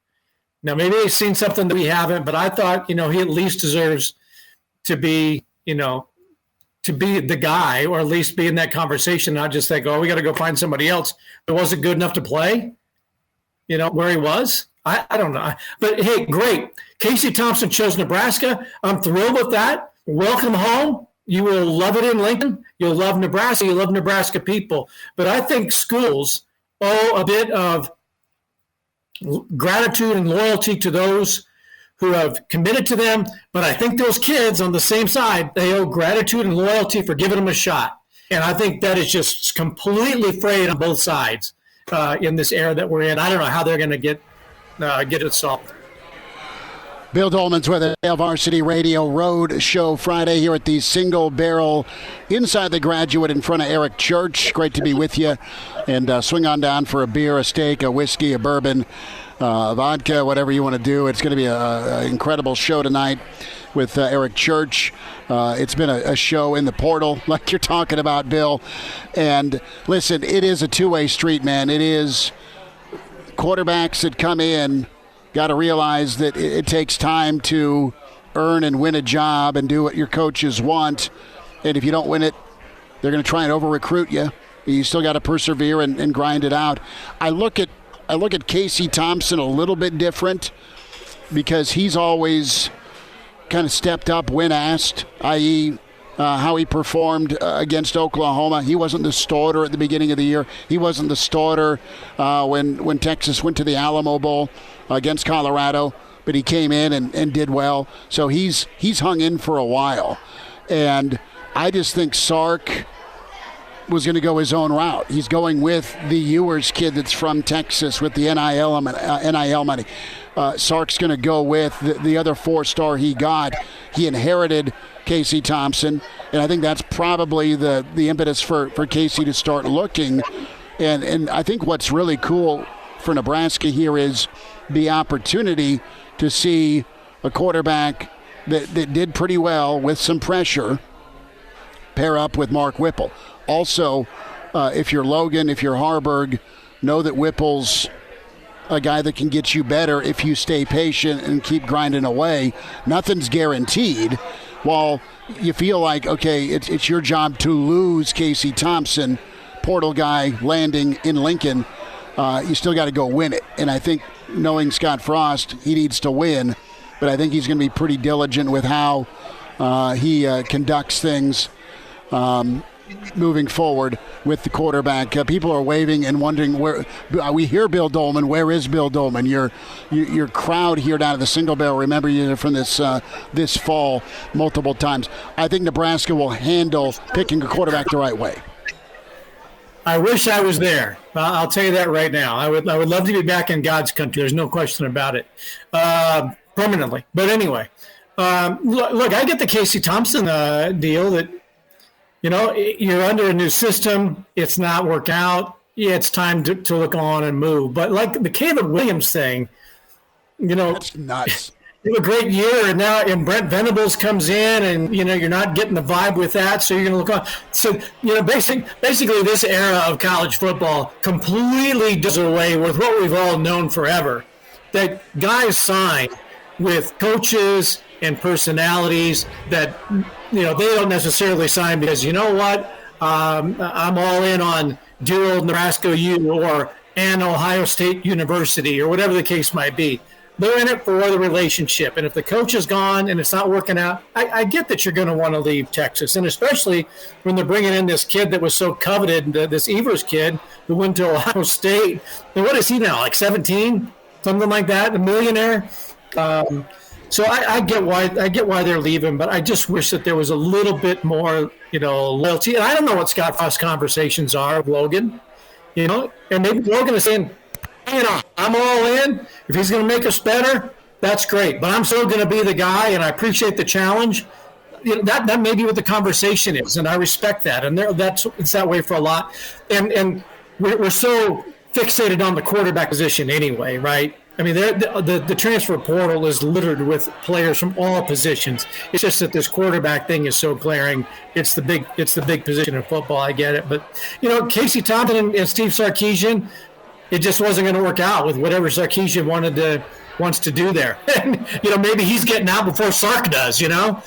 J: Now, maybe they've seen something that we haven't, but I thought, he at least deserves to be, to be the guy, or at least be in that conversation, not just think, we got to go find somebody else that wasn't good enough to play, where he was. I don't know. But, hey, great. Casey Thompson chose Nebraska. I'm thrilled with that. Welcome home. You will love it in Lincoln. You'll love Nebraska. You love Nebraska people. But I think schools owe a bit of gratitude and loyalty to those who have committed to them. But I think those kids on the same side, they owe gratitude and loyalty for giving them a shot. And I think that is just completely frayed on both sides in this era that we're in. I don't know how they're going to get it solved.
B: Bill Doleman's with a Hail Varsity Radio Road Show Friday here at the Single Barrel inside the Graduate in front of Eric Church. Great to be with you. And swing on down for a beer, a steak, a whiskey, a bourbon, vodka, whatever you want to do. It's going to be an incredible show tonight with Eric Church. It's been a show in the portal like you're talking about, Bill. And listen, it is a two-way street, man. It is quarterbacks that come in got to realize that it takes time to earn and win a job and do what your coaches want. And if you don't win it, they're going to try and over-recruit you. You still got to persevere and grind it out. I look at Casey Thompson a little bit different because he's always kind of stepped up when asked, i.e., how he performed against Oklahoma. He wasn't the starter at the beginning of the year. He wasn't the starter when Texas went to the Alamo Bowl against Colorado, but he came in and did well. So he's hung in for a while. And I just think Sark was going to go his own route. He's going with the Ewers kid that's from Texas with the NIL money. Sark's going to go with the other 4-star he got. He inherited Casey Thompson, and I think that's probably the impetus for Casey to start looking. And I think what's really cool for Nebraska here is the opportunity to see a quarterback that did pretty well with some pressure pair up with Mark Whipple. Also, if you're Logan, if you're Harburg, know that Whipple's a guy that can get you better if you stay patient and keep grinding away. Nothing's guaranteed. While you feel like, okay, it's your job to lose Casey Thompson, portal guy landing in Lincoln, you still got to go win it. And I think knowing Scott Frost, he needs to win, but I think he's going to be pretty diligent with how he conducts things moving forward with the quarterback. People are waving and wondering where we hear Bill Doleman. Where is Bill Doleman? Your crowd here down at the Single Barrel. Remember you from this fall multiple times. I think Nebraska will handle picking a quarterback the right way.
J: I wish I was there. I'll tell you that right now. I would love to be back in God's country. There's no question about it. Permanently. But anyway, look, I get the Casey Thompson deal that, you're under a new system. It's not working out. Yeah, it's time to look on and move. But like the Caleb Williams thing,
B: that's nuts.
J: You have a great year, and Brent Venables comes in, and you're not getting the vibe with that, so you're going to look on. So basically, this era of college football completely does away with what we've all known forever, that guys sign with coaches and personalities that they don't necessarily sign because I'm all in on dear old Nebraska U or an Ohio State University or whatever the case might be. They're in it for the relationship. And if the coach is gone and it's not working out, I get that you're going to want to leave Texas. And especially when they're bringing in this kid that was so coveted, this Evers kid who went to Ohio State. And what is he now, like 17? Something like that, a millionaire? So I get why they're leaving, but I just wish that there was a little bit more, loyalty. And I don't know what Scott Frost's conversations are with Logan, and maybe Logan is saying, I'm all in. If he's going to make us better, that's great. But I'm still going to be the guy, and I appreciate the challenge. That may be what the conversation is, and I respect that. And it's that way for a lot. And we're so fixated on the quarterback position anyway, right? I mean, the transfer portal is littered with players from all positions. It's just that this quarterback thing is so glaring. It's the big position in football. I get it, but Casey Thompson and Steve Sarkisian, it just wasn't going to work out with whatever Sarkisian wants to do there. And, maybe he's getting out before Sark does. I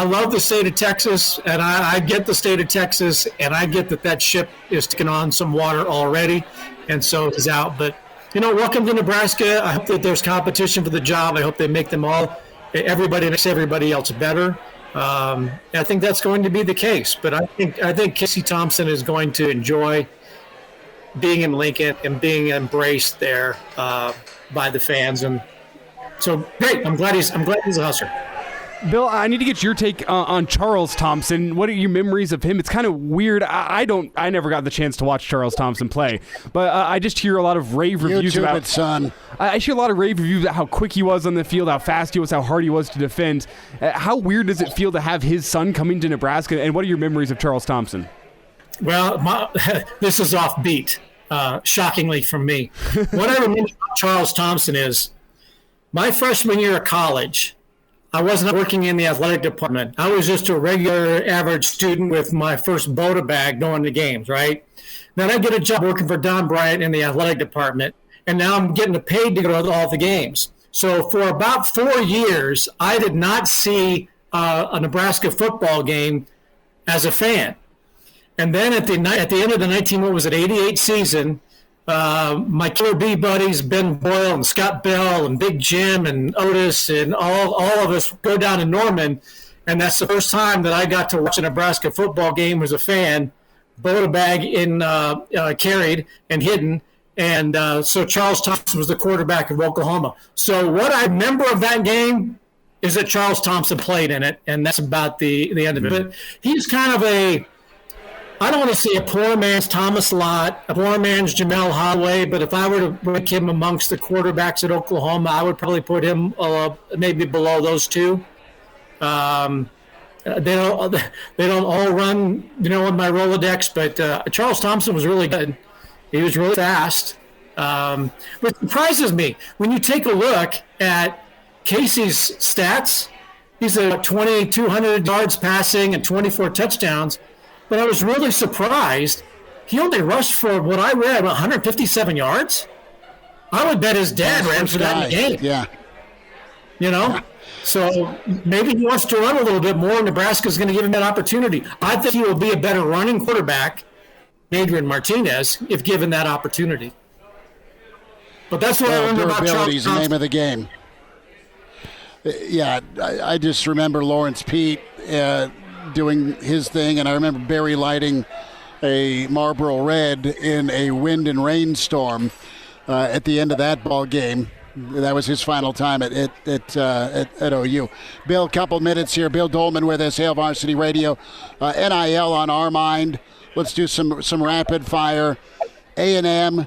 J: love the state of Texas, and I get the state of Texas, and I get that ship is taking on some water already, and so is out. But welcome to Nebraska. I hope that there's competition for the job. I hope they make everybody makes everybody else better. I think that's going to be the case. But I think Casey Thompson is going to enjoy being in Lincoln and being embraced there by the fans, and so great. I'm glad he's a Husker.
D: Bill, I need to get your take on Charles Thompson. What are your memories of him? It's kind of weird. I never got the chance to watch Charles Thompson play, but I just hear a lot of rave reviews about
B: it, son.
D: I hear a lot of rave reviews about how quick he was on the field, how fast he was, how hard he was to defend. How weird does it feel to have his son coming to Nebraska? And what are your memories of Charles Thompson?
J: Well, this is offbeat. Shockingly from me. What I remember about Charles Thompson is my freshman year of college, I wasn't working in the athletic department. I was just a regular average student with my first Boda bag going to games, right? Then I get a job working for Don Bryant in the athletic department, and now I'm getting paid to go to all the games. So for about 4 years, I did not see a Nebraska football game as a fan. And then at the end of the 88 season, My QB buddies, Ben Boyle and Scott Bell and Big Jim and Otis and all of us go down to Norman, and that's the first time that I got to watch a Nebraska football game as a fan. Bota bag carried and hidden, and so Charles Thompson was the quarterback of Oklahoma. So what I remember of that game is that Charles Thompson played in it, and that's about the end of it. But he's kind of I don't want to say a poor man's Thomas Lott, a poor man's Jamel Holloway, but if I were to rank him amongst the quarterbacks at Oklahoma, I would probably put him maybe below those two. They don't all run, on my Rolodex, but Charles Thompson was really good. He was really fast. What surprises me, when you take a look at Casey's stats, he's at 2,200 yards passing and 24 touchdowns, but I was really surprised. He only rushed for what I read, 157 yards. I would bet his dad ran for that game.
B: Yeah.
J: So maybe he wants to run a little bit more. Nebraska's going to give him that opportunity. I think he will be a better running quarterback than Adrian Martinez if given that opportunity. But that's what I remember about Charles Thompson.
B: Durability is the name of the game. Yeah, I just remember Lawrence Pete doing his thing, and I remember Barry lighting a Marlboro Red in a wind and rainstorm at the end of that ball game. That was his final time at OU. Bill, couple minutes here. Bill Doleman with us, Hail Varsity Radio. NIL on our mind. Let's do some rapid fire. A&M,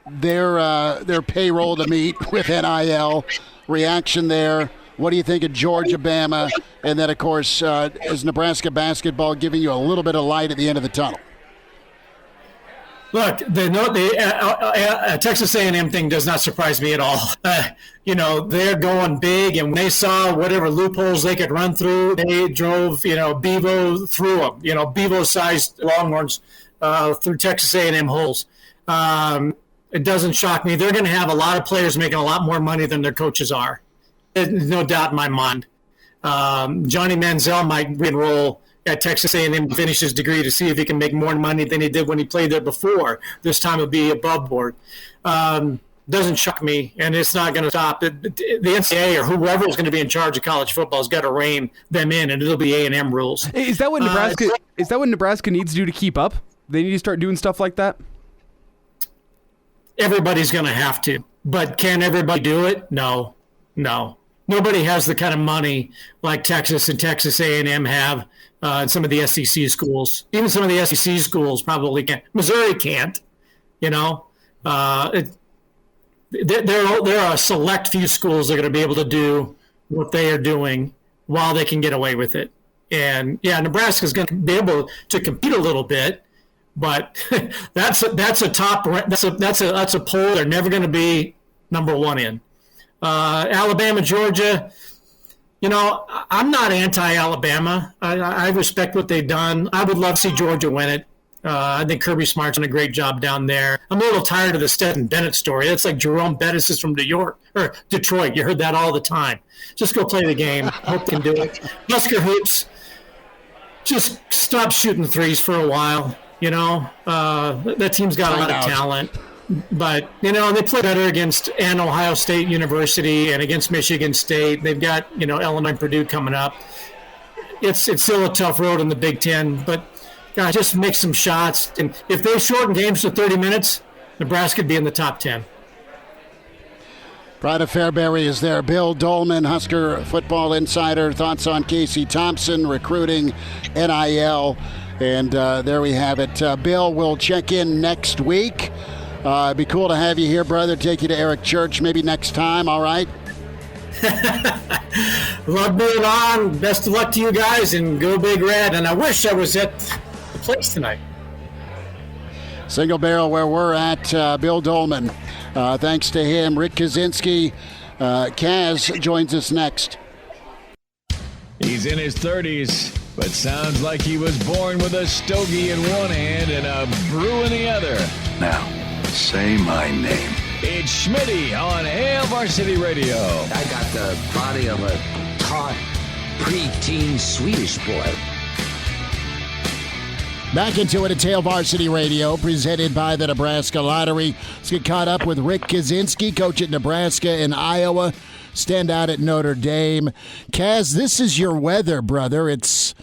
B: their payroll to meet with NIL. Reaction there. What do you think of Georgia, Bama? And then, of course, is Nebraska basketball giving you a little bit of light at the end of the tunnel?
J: Look, the Texas A&M thing does not surprise me at all. They're going big, and when they saw whatever loopholes they could run through, they drove, Bevo through them. Bevo-sized Longhorns through Texas A&M holes. It doesn't shock me. They're going to have a lot of players making a lot more money than their coaches are. There's no doubt in my mind. Johnny Manziel might enroll at Texas A&M to finish his degree to see if he can make more money than he did when he played there before. This time it'll be above board. Doesn't shock me, and it's not going to stop. The NCAA or whoever is going to be in charge of college football has got to rein them in, and it'll be A&M rules.
D: Is that what Nebraska? Is that what Nebraska needs to do to keep up? They need to start doing stuff like that. Everybody's
J: going to have to, but can everybody do it? No. Nobody has the kind of money like Texas and Texas A&M have. And some of the SEC schools, even some of the SEC schools probably can't. Missouri can't, There are a select few schools that are going to be able to do what they are doing while they can get away with it. And yeah, Nebraska's going to be able to compete a little bit, but that's a poll they're never going to be number one in. Alabama, Georgia. I'm not anti-Alabama. I respect what they've done. I would love to see Georgia win it. I think Kirby Smart's done a great job down there. I'm a little tired of the Stetson Bennett story. That's like Jerome Bettis is from New York or Detroit. You heard that all the time. Just go play the game. Hope they can do it. Husker hoops. Just stop shooting threes for a while. That team's got a lot of talent. But, they play better against Ohio State University and against Michigan State. They've got, Illinois and Purdue coming up. It's still a tough road in the Big Ten. But, God, just make some shots. And if they shorten games to 30 minutes, Nebraska could be in the top 10.
B: Pride of Fairbury is there. Bill Doleman, Husker football insider. Thoughts on Casey Thompson, recruiting, NIL. And there we have it. Bill, we'll check in next week. It'd be cool to have you here, brother. Take you to Eric Church maybe next time, all right?
J: Love being on. Best of luck to you guys, and go Big Red. And I wish I was at the place tonight.
B: Single Barrel where we're at. Bill Doleman. Thanks to him. Rick Kaczenski. Kaz joins us next.
A: He's in his 30s, but sounds like he was born with a stogie in one hand and a brew in the other.
E: Now, say my name.
A: It's Schmitty on Hail Varsity Radio.
K: I got the body of a taut, preteen Swedish boy.
B: Back into it at Hail Varsity Radio, presented by the Nebraska Lottery. Let's get caught up with Rick Kaczenski, coach at Nebraska and Iowa, standout at Notre Dame. Kaz, this is your weather, brother. It's,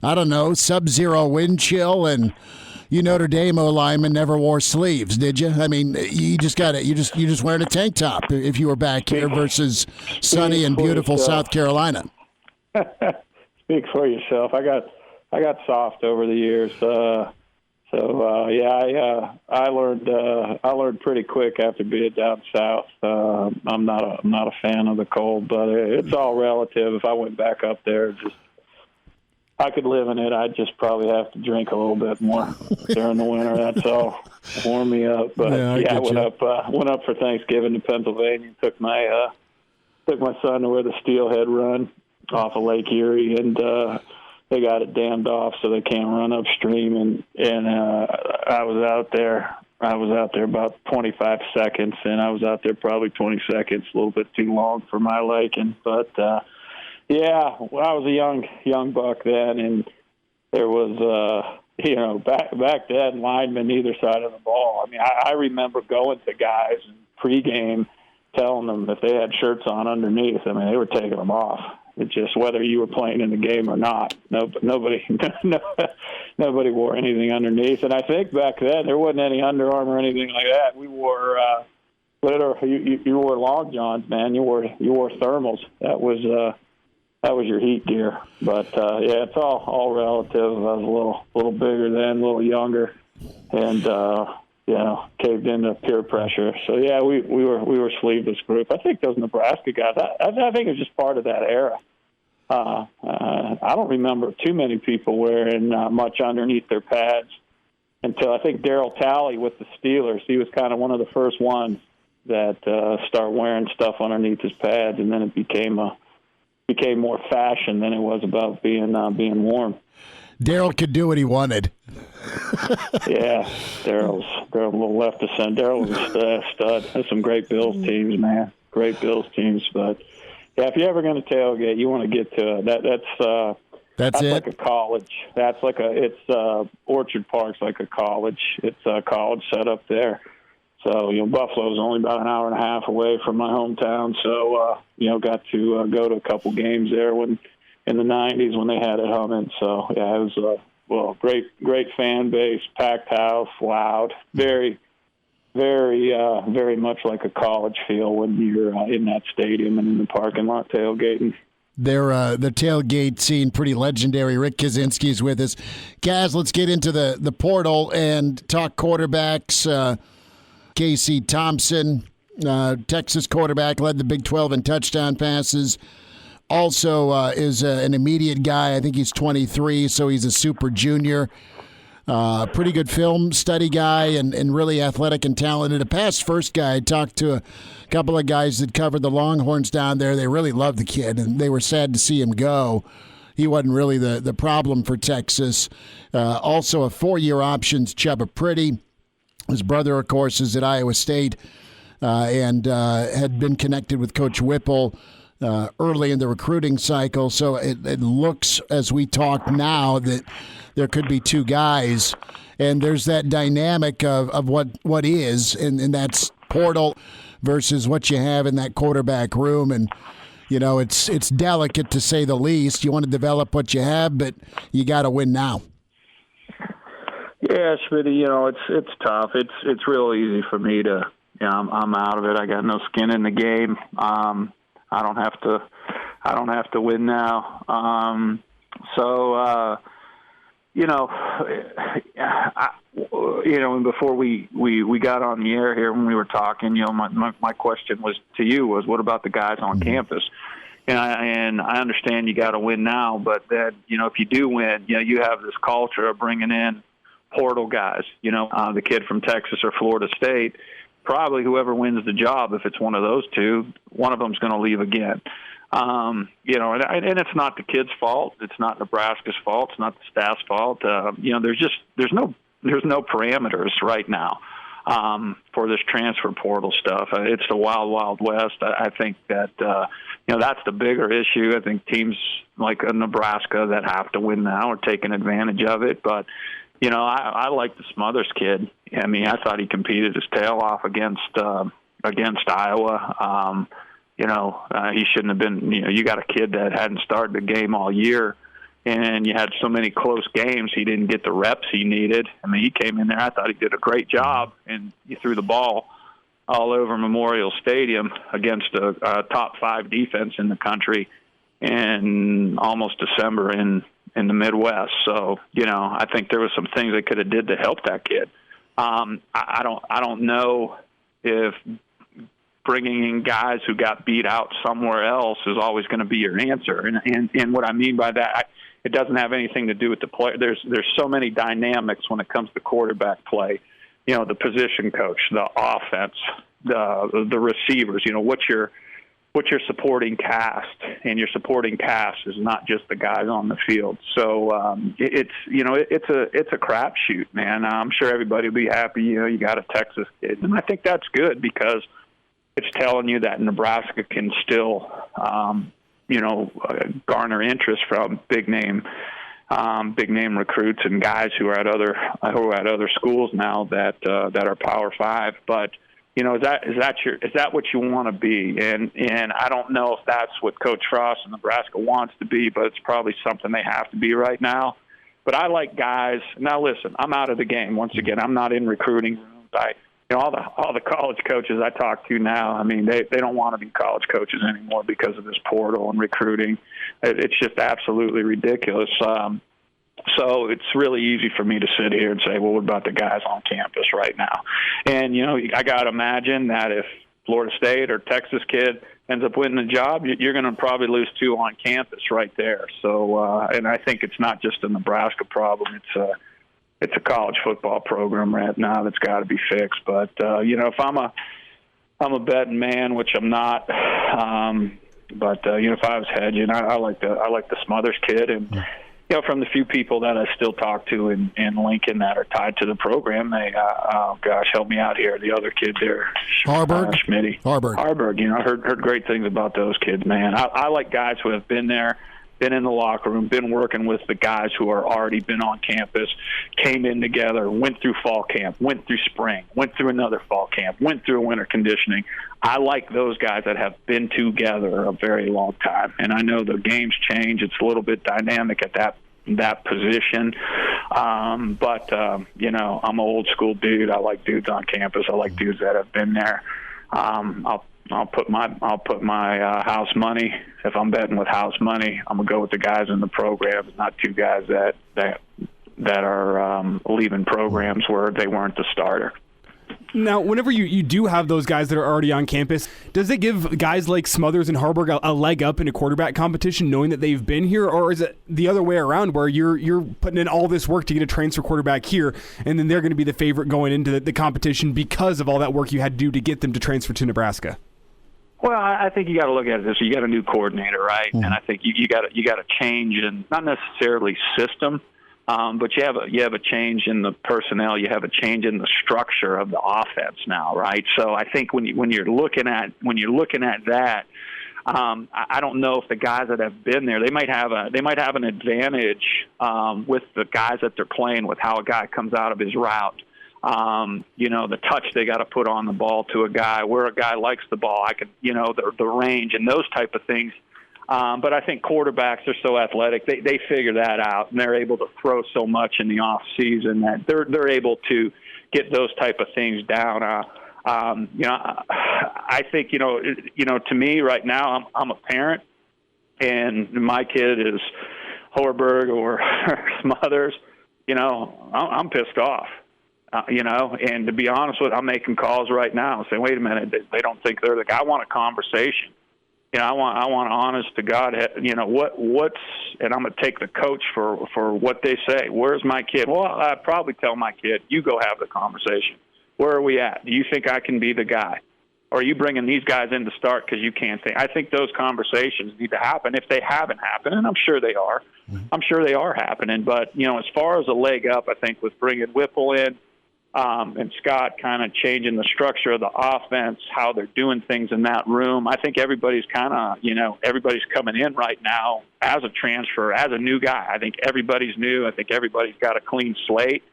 B: I don't know, sub-zero wind chill, and you Notre Dame O-linemen never wore sleeves, did you? I mean, you just got it. You just wearing a tank top if you were back here versus sunny and beautiful South Carolina.
L: Speak for yourself. I got soft over the years, I learned pretty quick after being down south. I'm not a fan of the cold, but it's all relative. If I went back up there, I could live in it. I'd just probably have to drink a little bit more during the winter. That's all. Warm me up. But I went up for Thanksgiving to Pennsylvania. Took my son to where the Steelhead run off of Lake Erie, and they got it dammed off so they can't run upstream. And I was out there about 25 seconds, and I was out there probably 20 seconds, a little bit too long for my liking. But I was a young buck then, and there was back then linemen either side of the ball. I mean, I remember going to guys pregame, telling them if they had shirts on underneath. I mean, they were taking them off. It's just whether you were playing in the game or not. Nobody wore anything underneath. And I think back then there wasn't any Under Armour or anything like that. We wore you wore long johns, man. You wore thermals. That was your heat gear. But it's all relative. I was a little bigger then, a little younger, and caved into peer pressure. So we were sleeveless group. I think those Nebraska guys. I think it was just part of that era. I don't remember too many people wearing much underneath their pads until I think Darryl Talley with the Steelers. He was kind of one of the first ones that start wearing stuff underneath his pads, and then it became more fashion than it was about being warm.
B: Darryl could do what he wanted.
L: Yeah, Darryl's a little left of center. Darryl was a stud. Has some great Bills teams, man. Great Bills teams. But if you're ever going to tailgate, you want to get to it. That's it? Like a college. Orchard Park's like a college. It's a college set up there. So, Buffalo's only about an hour and a half away from my hometown. So, got to go to a couple games there in the 90s when they had it humming. So, it was great fan base, packed house, loud, very, very, very much like a college feel when you're in that stadium and in the parking lot tailgating.
B: The tailgate scene, pretty legendary. Rick Kaczenski is with us. Kaz, let's get into the portal and talk quarterbacks. Casey Thompson, Texas quarterback, led the Big 12 in touchdown passes. Also is an immediate guy. I think he's 23, so he's a super junior. Pretty good film study guy and really athletic and talented. A pass first guy. I talked to a couple of guys that covered the Longhorns down there. They really loved the kid, and they were sad to see him go. He wasn't really the problem for Texas. Also a 4-year options, Chubba Pretty. His brother, of course, is at Iowa State and had been connected with Coach Whipple early in the recruiting cycle. So it looks, as we talk now, that there could be two guys. And there's that dynamic of what is, and that's portal versus what you have in that quarterback room. And, it's delicate to say the least. You want to develop what you have, but you got to win now.
L: Yeah, Schmitty, it's tough. It's real easy for me to, I'm out of it. I got no skin in the game. I don't have to win now. And before we got on the air here when we were talking, my question was to you was, what about the guys on campus? And I understand you got to win now, but then, if you do win, you have this culture of bringing in portal guys, the kid from Texas or Florida State, probably whoever wins the job, if it's one of those two, one of them's going to leave again. And it's not the kid's fault. It's not Nebraska's fault. It's not the staff's fault. There's no parameters right now for this transfer portal stuff. It's the wild, wild west. I think that, that's the bigger issue. I think teams like Nebraska that have to win now are taking advantage of it. But I like the Smothers kid. I mean, I thought he competed his tail off against Iowa. He shouldn't have been. You got a kid that hadn't started the game all year, and you had so many close games. He didn't get the reps he needed. I mean, he came in there. I thought he did a great job, and he threw the ball all over Memorial Stadium against a top 5 defense in the country in almost December in the Midwest. So, I think there was some things they could have did to help that kid. I don't know if bringing in guys who got beat out somewhere else is always going to be your answer. And what I mean by that, it doesn't have anything to do with the player. There's so many dynamics when it comes to quarterback play. The position coach, the offense, the receivers. What's your supporting cast, and your supporting cast is not just the guys on the field. So it's a crapshoot, man. I'm sure everybody will be happy. You got a Texas kid, and I think that's good because it's telling you that Nebraska can still, garner interest from big name recruits and guys who are at other schools now that are Power 5. But is that what you want to be? And I don't know if that's what Coach Frost in Nebraska wants to be, but it's probably something they have to be right now. But I like guys. Now listen, I'm out of the game. Once again, I'm not in recruiting rooms. All the college coaches I talk to now, I mean, they don't want to be college coaches anymore because of this portal and recruiting. It's just absolutely ridiculous. So it's really easy for me to sit here and say, well, what about the guys on campus right now? And, I got to imagine that if Florida State or Texas kid ends up winning the job, you're going to probably lose 2 on campus right there. So, and I think it's not just a Nebraska problem. It's a college football program right now that's got to be fixed. But if I'm a betting man, which I'm not, but if I was hedging, I like the Smothers kid, and from the few people that I still talk to in Lincoln that are tied to the program, they help me out here. The other kid there, Schmidt, Harburg. I heard great things about those kids, man. I like guys who have been there, been in the locker room, been working with the guys who are already been on campus, came in together, went through fall camp, went through spring, went through another fall camp, went through winter conditioning. I like those guys that have been together a very long time. And I know the games change. It's a little bit dynamic at that position. But I'm an old school dude. I like dudes on campus. I like dudes that have been there. I'll put my house money. If I'm betting with house money, I'm gonna go with the guys in the program, not 2 guys that are leaving programs where they weren't the starter.
D: Now, whenever you do have those guys that are already on campus, does it give guys like Smothers and Harburg a leg up in a quarterback competition knowing that they've been here, or is it the other way around where you're putting in all this work to get a transfer quarterback here, and then they're going to be the favorite going into the competition because of all that work you had to do to get them to transfer to Nebraska?
L: Well, I think you got to look at it this. You got a new coordinator, right? Mm-hmm. And I think you got a change in not necessarily system, but you have a change in the personnel. You have a change in the structure of the offense now, right? So I think when you're looking at that, I don't know if the guys that have been there, they might have an advantage with the guys that they're playing with, how a guy comes out of his route. The touch they got to put on the ball to a guy, where a guy likes the ball, the range and those type of things. But I think quarterbacks are so athletic, they figure that out, and they're able to throw so much in the off season that they're able to get those type of things down. I think, to me right now, I'm a parent, and my kid is Horberg or Smothers. I'm pissed off. And to be honest with you, I'm making calls right now saying, wait a minute, they don't think they're the guy. I want a conversation. I want honest to God, what's, and I'm going to take the coach for what they say. Where's my kid? Well, I'd probably tell my kid, you go have the conversation. Where are we at? Do you think I can be the guy? Or are you bringing these guys in to start because you can't think? I think those conversations need to happen if they haven't happened, and I'm sure they are. I'm sure they are happening. But, as far as a leg up, I think with bringing Whipple in, and Scott kind of changing the structure of the offense, how they're doing things in that room. I think everybody's kind of, everybody's coming in right now as a transfer, as a new guy. I think everybody's new. I think everybody's got a clean slate.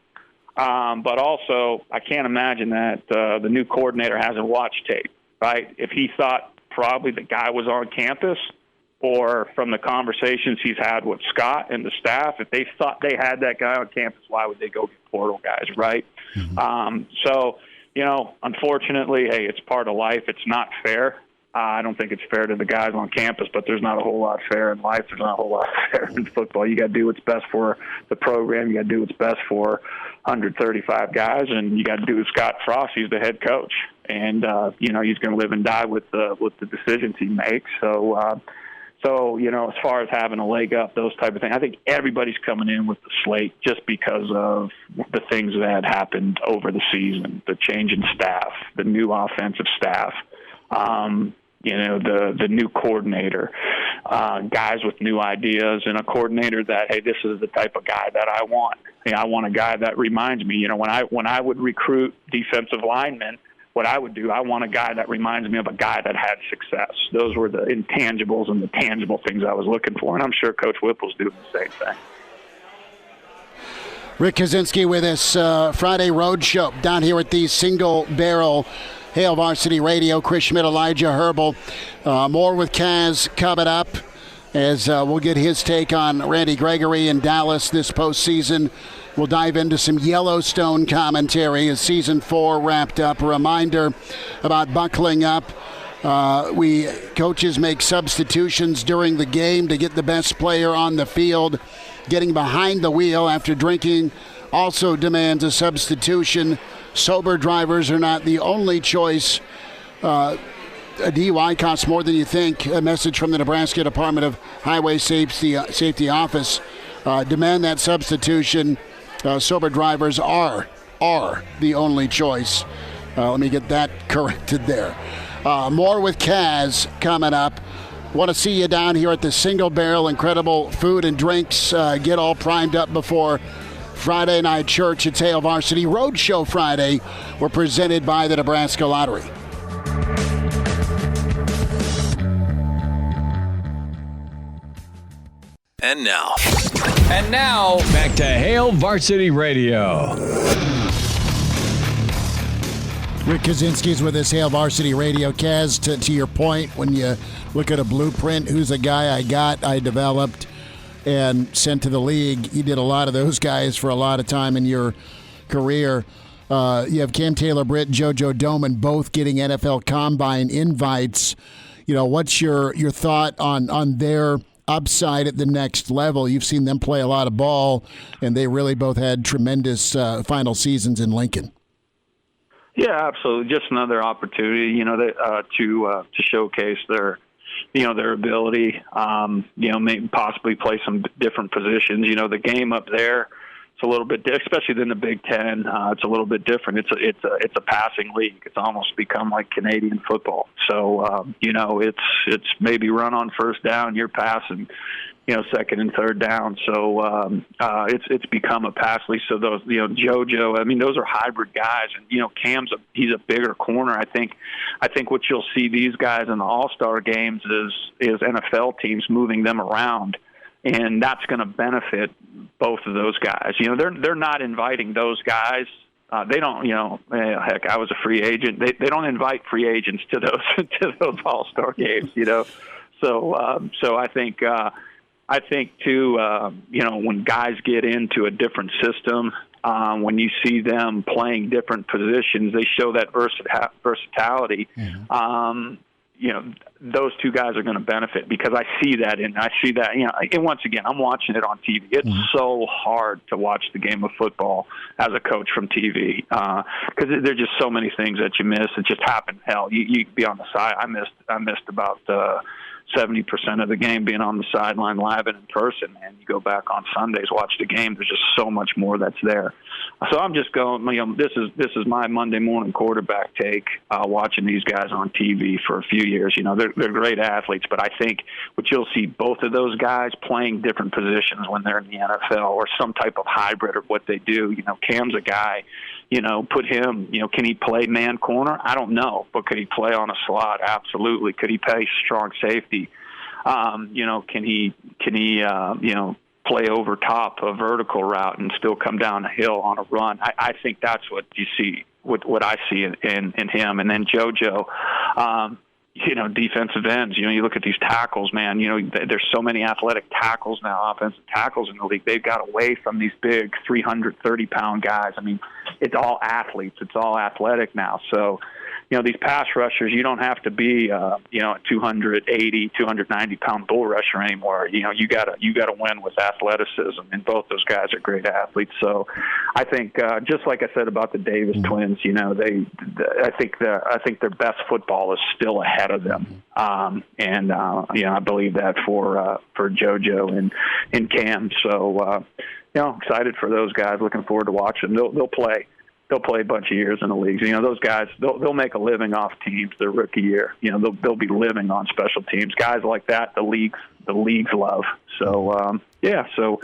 L: But also, I can't imagine that the new coordinator hasn't watched tape, right? If he thought probably the guy was on campus, or from the conversations he's had with Scott and the staff, if they thought they had that guy on campus, why would they go get portal guys, right? Mm-hmm. So, unfortunately, hey, it's part of life. It's not fair. I don't think it's fair to the guys on campus, but there's not a whole lot fair in life. There's not a whole lot fair in football. You got to do what's best for the program. You got to do what's best for 135 guys, and you got to do with Scott Frost. He's the head coach, and he's going to live and die with the decisions he makes. So, as far as having a leg up, those type of things, I think everybody's coming in with the slate just because of the things that happened over the season, the change in staff, the new offensive staff, the new coordinator, guys with new ideas, and a coordinator that, hey, this is the type of guy that I want. I want a guy that reminds me, when I would recruit defensive linemen, what I would do, I want a guy that reminds me of a guy that had success. Those were the intangibles and the tangible things I was looking for, and I'm sure Coach Whipple's doing the same thing.
B: Rick Kaczenski with us, Friday Road Show down here at the Single Barrel Hail Varsity Radio. Chris Schmidt, Elijah Herbel. More with Kaz coming up as we'll get his take on Randy Gregory in Dallas this postseason. We'll dive into some Yellowstone commentary as Season 4 wrapped up. A reminder about buckling up. Coaches make substitutions during the game to get the best player on the field. Getting behind the wheel after drinking also demands a substitution. Sober drivers are not the only choice. A DUI costs more than you think. A message from the Nebraska Department of Highway Safety Office. Demand that substitution. Sober drivers are the only choice. Let me get that corrected there. More with Kaz coming up. Want to see you down here at the Single Barrel. Incredible food and drinks. Get all primed up before Friday night church. It's Hail Varsity Roadshow Friday. We're presented by the Nebraska Lottery.
A: And now, back to Hail Varsity Radio.
B: Rick Kaczenski is with us, Hail Varsity Radio. Kaz, to your point, when you look at a blueprint, who's a guy I developed and sent to the league, you did a lot of those guys for a lot of time in your career. You have Cam Taylor-Britt, JoJo Doleman, both getting NFL Combine invites. What's your thought on their upside at the next level? You've seen them play a lot of ball, and they really both had tremendous final seasons in Lincoln.
L: Yeah, absolutely. Just another opportunity, to showcase their ability. Maybe possibly play some different positions. The game up there, it's a little bit, especially in the Big Ten. It's a little bit different. It's a passing league. It's almost become like Canadian football. So it's maybe run on first down, you're passing, second and third down. So it's become a pass league. So those, JoJo, those are hybrid guys, and Cam's he's a bigger corner. I think what you'll see these guys in the All-Star games is NFL teams moving them around. And that's going to benefit both of those guys. They're not inviting those guys. They don't. Heck, I was a free agent. They don't invite free agents to those All-Star games. So I think too. When guys get into a different system, when you see them playing different positions, they show that versatility. Mm-hmm. Those two guys are going to benefit because I see that, and once again, I'm watching it on TV. It's so hard to watch the game of football as a coach from TV because there's just so many things that you miss. It just happened. Hell, you be on the side. I missed about 70% of the game being on the sideline live and in person, and you go back on Sundays, watch the game. There's just so much more that's there. So I'm just going, this is my Monday morning quarterback take, watching these guys on TV for a few years. They're great athletes, but I think what you'll see both of those guys playing different positions when they're in the NFL or some type of hybrid of what they do. Cam's a guy, put him, can he play man corner? I don't know, but could he play on a slot? Absolutely. Could he play strong safety? Can he play over top a vertical route and still come down a hill on a run? I think that's what you see, what I see in him. And then JoJo, defensive ends. You look at these tackles, man. There's so many athletic tackles now, offensive tackles in the league. They've got away from these big 330-pound guys. I mean, it's all athletes. It's all athletic now. So, these pass rushers, you don't have to be, a 280, 290-pound bull rusher anymore. You gotta win with athleticism, and both those guys are great athletes. So, I think just like I said about the Davis twins, I think their best football is still ahead of them, and I believe that for JoJo and Cam. So, excited for those guys. Looking forward to watching. They'll play. They'll play a bunch of years in the leagues. those guys, they'll make a living off teams their rookie year. They'll be living on special teams. Guys like that, the leagues love. So, it's going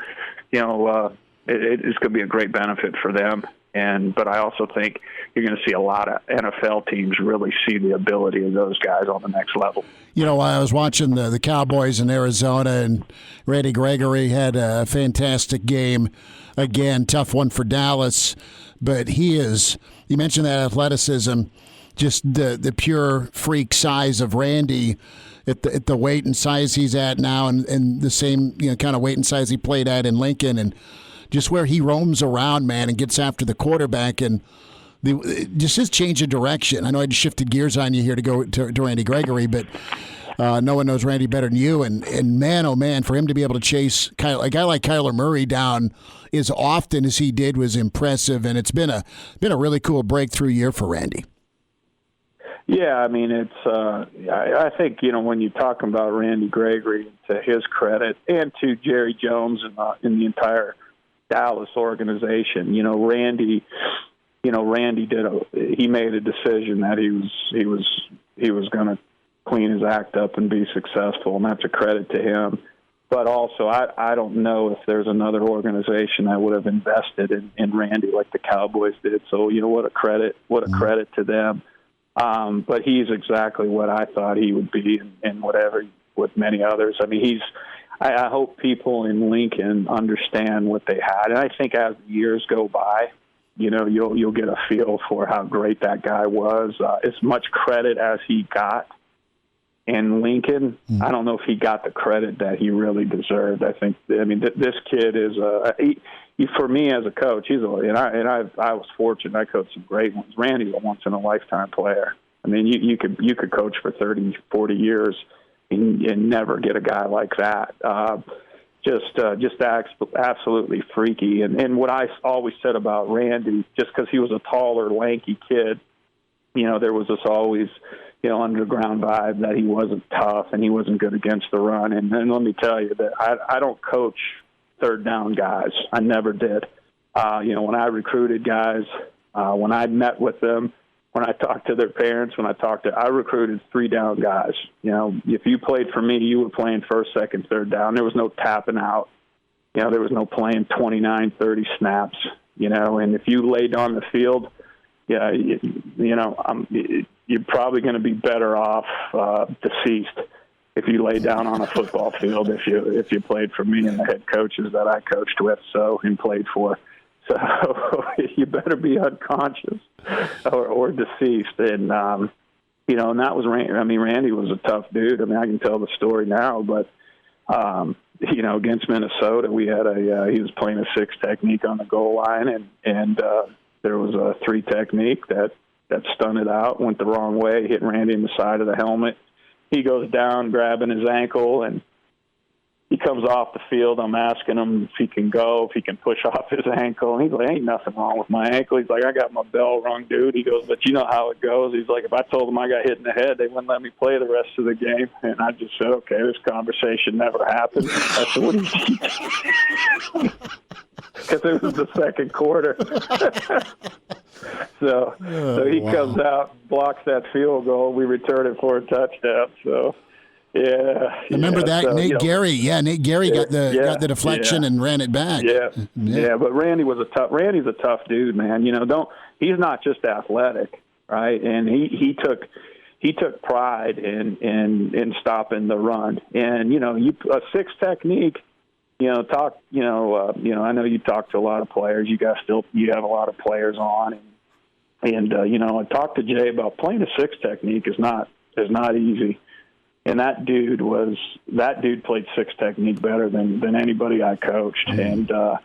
L: to be a great benefit for them. But I also think you're going to see a lot of NFL teams really see the ability of those guys on the next level.
B: I was watching the Cowboys in Arizona, and Randy Gregory had a fantastic game. Again, tough one for Dallas. But you mentioned that athleticism, just the pure freak size of Randy at the weight and size he's at now, and the same kind of weight and size he played at in Lincoln, and just where he roams around, man, and gets after the quarterback, and just his change of direction. I know I just shifted gears on you here to go to Randy Gregory, but no one knows Randy better than you. And man, oh man, for him to be able to chase a guy like Kyler Murray down as often as he did was impressive, and it's been a really cool breakthrough year for Randy.
L: Yeah, I mean, it's. I think when you're talking about Randy Gregory, to his credit, and to Jerry Jones and the entire Dallas organization, Randy he made a decision that he was going to clean his act up and be successful, and that's a credit to him. But also, I don't know if there's another organization that would have invested in Randy like the Cowboys did. So, what a credit to them. But he's exactly what I thought he would be, and with many others. I mean, I hope people in Lincoln understand what they had, and I think as the years go by, you'll get a feel for how great that guy was. As much credit as he got in Lincoln, I don't know if he got the credit that he really deserved. This kid is for me as a coach. I was fortunate. I coached some great ones. Randy's a once in a lifetime player. I mean, you could coach for 30, 40 years and never get a guy like that. Just absolutely freaky. And what I always said about Randy, just because he was a taller, lanky kid, there was this always underground vibe that he wasn't tough and he wasn't good against the run. And let me tell you that I don't coach third down guys. I never did. When I recruited guys, when I met with them, when I talked to their parents, I recruited 3 down guys. If you played for me, you were playing first, second, third down. There was no tapping out. There was no playing 29, 30 snaps, and if you laid on the field, you're probably going to be better off deceased if you lay down on a football field if you played for me and the head coaches that I coached with and played for. So you better be unconscious or deceased. And and that was Randy. I mean, Randy was a tough dude. I mean, I can tell the story now, but against Minnesota, we had he was playing a 6 technique on the goal line, and there was a 3 technique that stunted out, went the wrong way, hit Randy in the side of the helmet. He goes down, grabbing his ankle, and he comes off the field. I'm asking him if he can go, if he can push off his ankle. And he's like, ain't nothing wrong with my ankle. He's like, I got my bell rung, dude. He goes, but you know how it goes. He's like, if I told him I got hit in the head, they wouldn't let me play the rest of the game. And I just said, okay, this conversation never happened. I said, what do you think? Because it was the second quarter. So he comes out, blocks that field goal. We return it for a touchdown. So,
C: Yeah.
B: Remember that?
C: So,
B: Nate Gary. Yeah, Nate Gary got the deflection and ran it back.
C: Yeah, but Randy's a tough dude, man. He's not just athletic, right? And he took pride in stopping the run. And a 6 technique. I know you talk to a lot of players. You have a lot of players on, and I talked to Jay about playing a 6 technique is not easy. And that dude played 6 technique better than anybody I coached. And I'm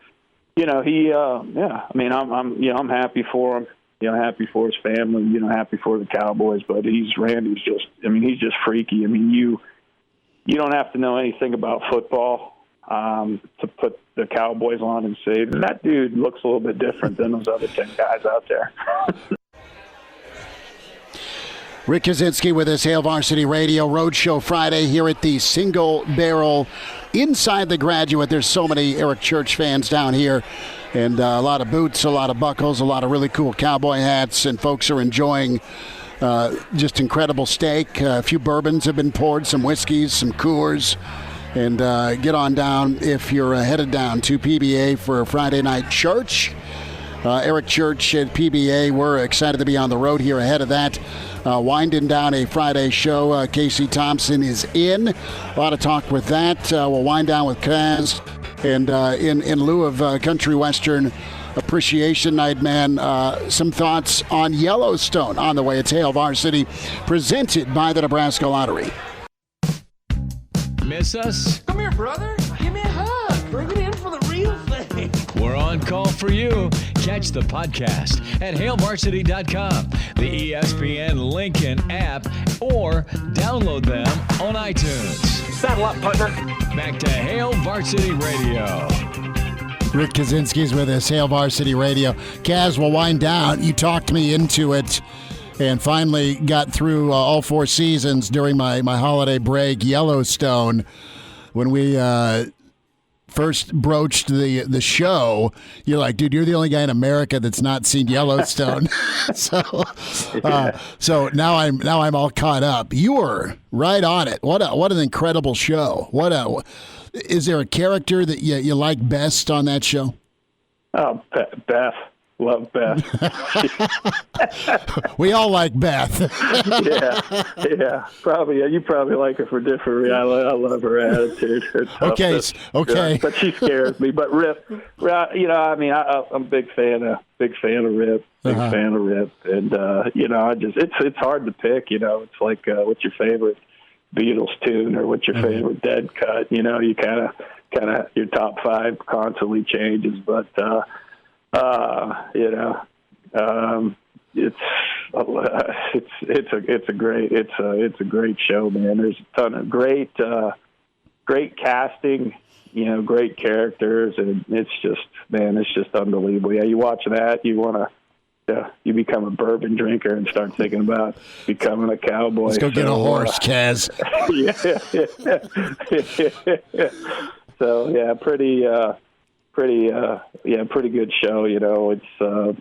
C: happy for him. Happy for his family. Happy for the Cowboys. But Randy's just freaky. You don't have to know anything about football to put the Cowboys on and say that dude looks a little bit different than those other 10 guys out there.
B: Rick Kaczenski with us, Hail Varsity Radio Roadshow Friday here at the Single Barrel inside the Graduate. There's so many Eric Church fans down here, and a lot of boots, a lot of buckles, a lot of really cool cowboy hats, and folks are enjoying just incredible steak. A few bourbons have been poured, some whiskeys, some Coors, and get on down if you're headed down to PBA for Friday night church. Eric Church at PBA, we're excited to be on the road here ahead of that. Winding down a Friday show. Casey Thompson is in. A lot of talk with that. We'll wind down with Kaz. And in lieu of Country Western Appreciation Night, man, some thoughts on Yellowstone on the way. It's Hail Varsity, presented by the Nebraska Lottery.
A: Miss us?
F: Come here, brother. Give me a hug. Bring it in for the real thing.
A: We're on call for you. Catch the podcast at hailvarsity.com, the ESPN Lincoln app, or download them on iTunes.
F: Saddle up, partner.
A: Back to Hail Varsity Radio.
B: Rick Kaczenski's with us, Hail Varsity Radio. Kaz, we'll wind down. You talked me into it and finally got through all 4 seasons during my holiday break. Yellowstone, when we first broached the show, you're like, dude, you're the only guy in America that's not seen Yellowstone. so now I'm all caught up. You were right on it. What an incredible show. Is there a character that you like best on that show?
C: Oh, Beth. Love Beth.
B: We all like Beth.
C: yeah. Probably. You probably like her for different reasons. I love her attitude. Her toughness.
B: Okay.
C: But she scares me. But Rip, I'm a big fan of Rip. Big fan of Rip, and it's hard to pick. It's like what's your favorite Beatles tune or what's your favorite Dead cut? You kind of your top 5 constantly changes, but. It's a great show, man. There's a ton of great casting, great characters, and it's just unbelievable. Yeah, you watch that, you become a bourbon drinker and start thinking about becoming a cowboy.
B: Let's go get a horse, Kaz.
C: So yeah, pretty good show. It's a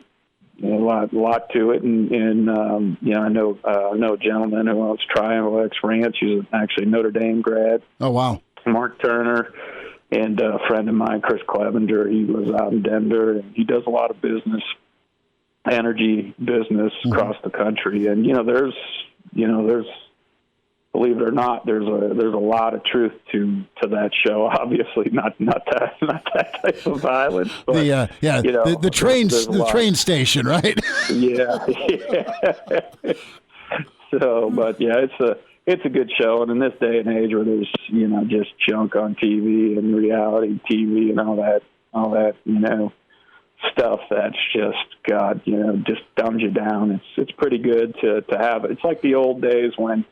C: lot to it, and I know a gentleman who owns Triangle X Ranch. He's actually a Notre Dame grad.
B: Oh wow,
C: Mark Turner, and a friend of mine, Chris Clevenger. He lives out in Denver, and he does a lot of energy business across the country. And there's believe it or not, there's a lot of truth to that show. Obviously, not that type of violence. But,
B: the train station, right?
C: Yeah. So, but yeah, it's a good show, and in this day and age where there's just junk on TV and reality TV and all that stuff that's just just dumbs you down. It's pretty good to have it. It's like the old days when.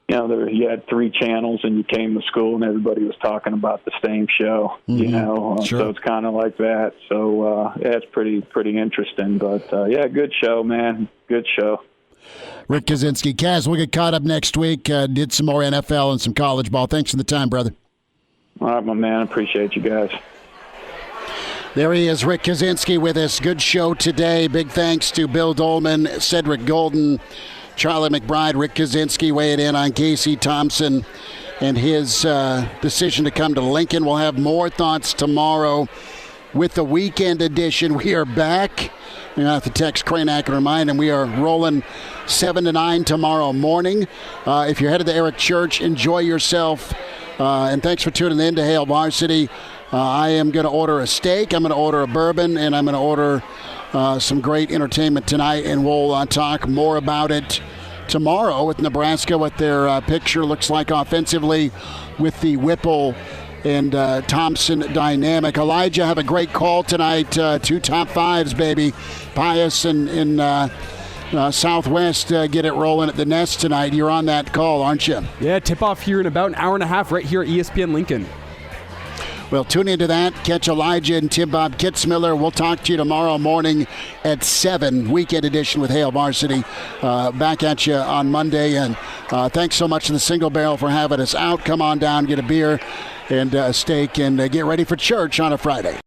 C: You had 3 channels and you came to school and everybody was talking about the same show,
B: Sure.
C: So it's kind of like that. So, it's pretty interesting, but, good show, man. Good show.
B: Rick Kaczenski. Kaz, we'll get caught up next week. Did some more NFL and some college ball. Thanks for the time, brother.
C: All right, my man. Appreciate you guys.
B: There he is, Rick Kaczenski with us. Good show today. Big thanks to Bill Doleman, Cedric Golden, Charlie McBride, Rick Kaczenski weighing in on Casey Thompson and his decision to come to Lincoln. We'll have more thoughts tomorrow with the weekend edition. We are back. You have to text Cranack and remind him we are rolling 7 to 9 tomorrow morning. If you're headed to Eric Church, enjoy yourself. And thanks for tuning in to Hail Varsity. I am going to order a steak, I'm going to order a bourbon, and I'm going to order some great entertainment tonight. And we'll talk more about it tomorrow with Nebraska, what their picture looks like offensively with the Whipple and Thompson dynamic. Elijah, have a great call tonight. 2 top 5s, baby. Pius and Southwest get it rolling at the Nest tonight. You're on that call, aren't you?
D: Yeah, tip-off here in about an hour and a half right here at ESPN Lincoln.
B: Well, tune into that. Catch Elijah and Tim Bob Kitzmiller. We'll talk to you tomorrow morning at 7, weekend edition with Hail Varsity. Back at you on Monday. And thanks so much to the Single Barrel for having us out. Come on down, get a beer and a steak, and get ready for church on a Friday.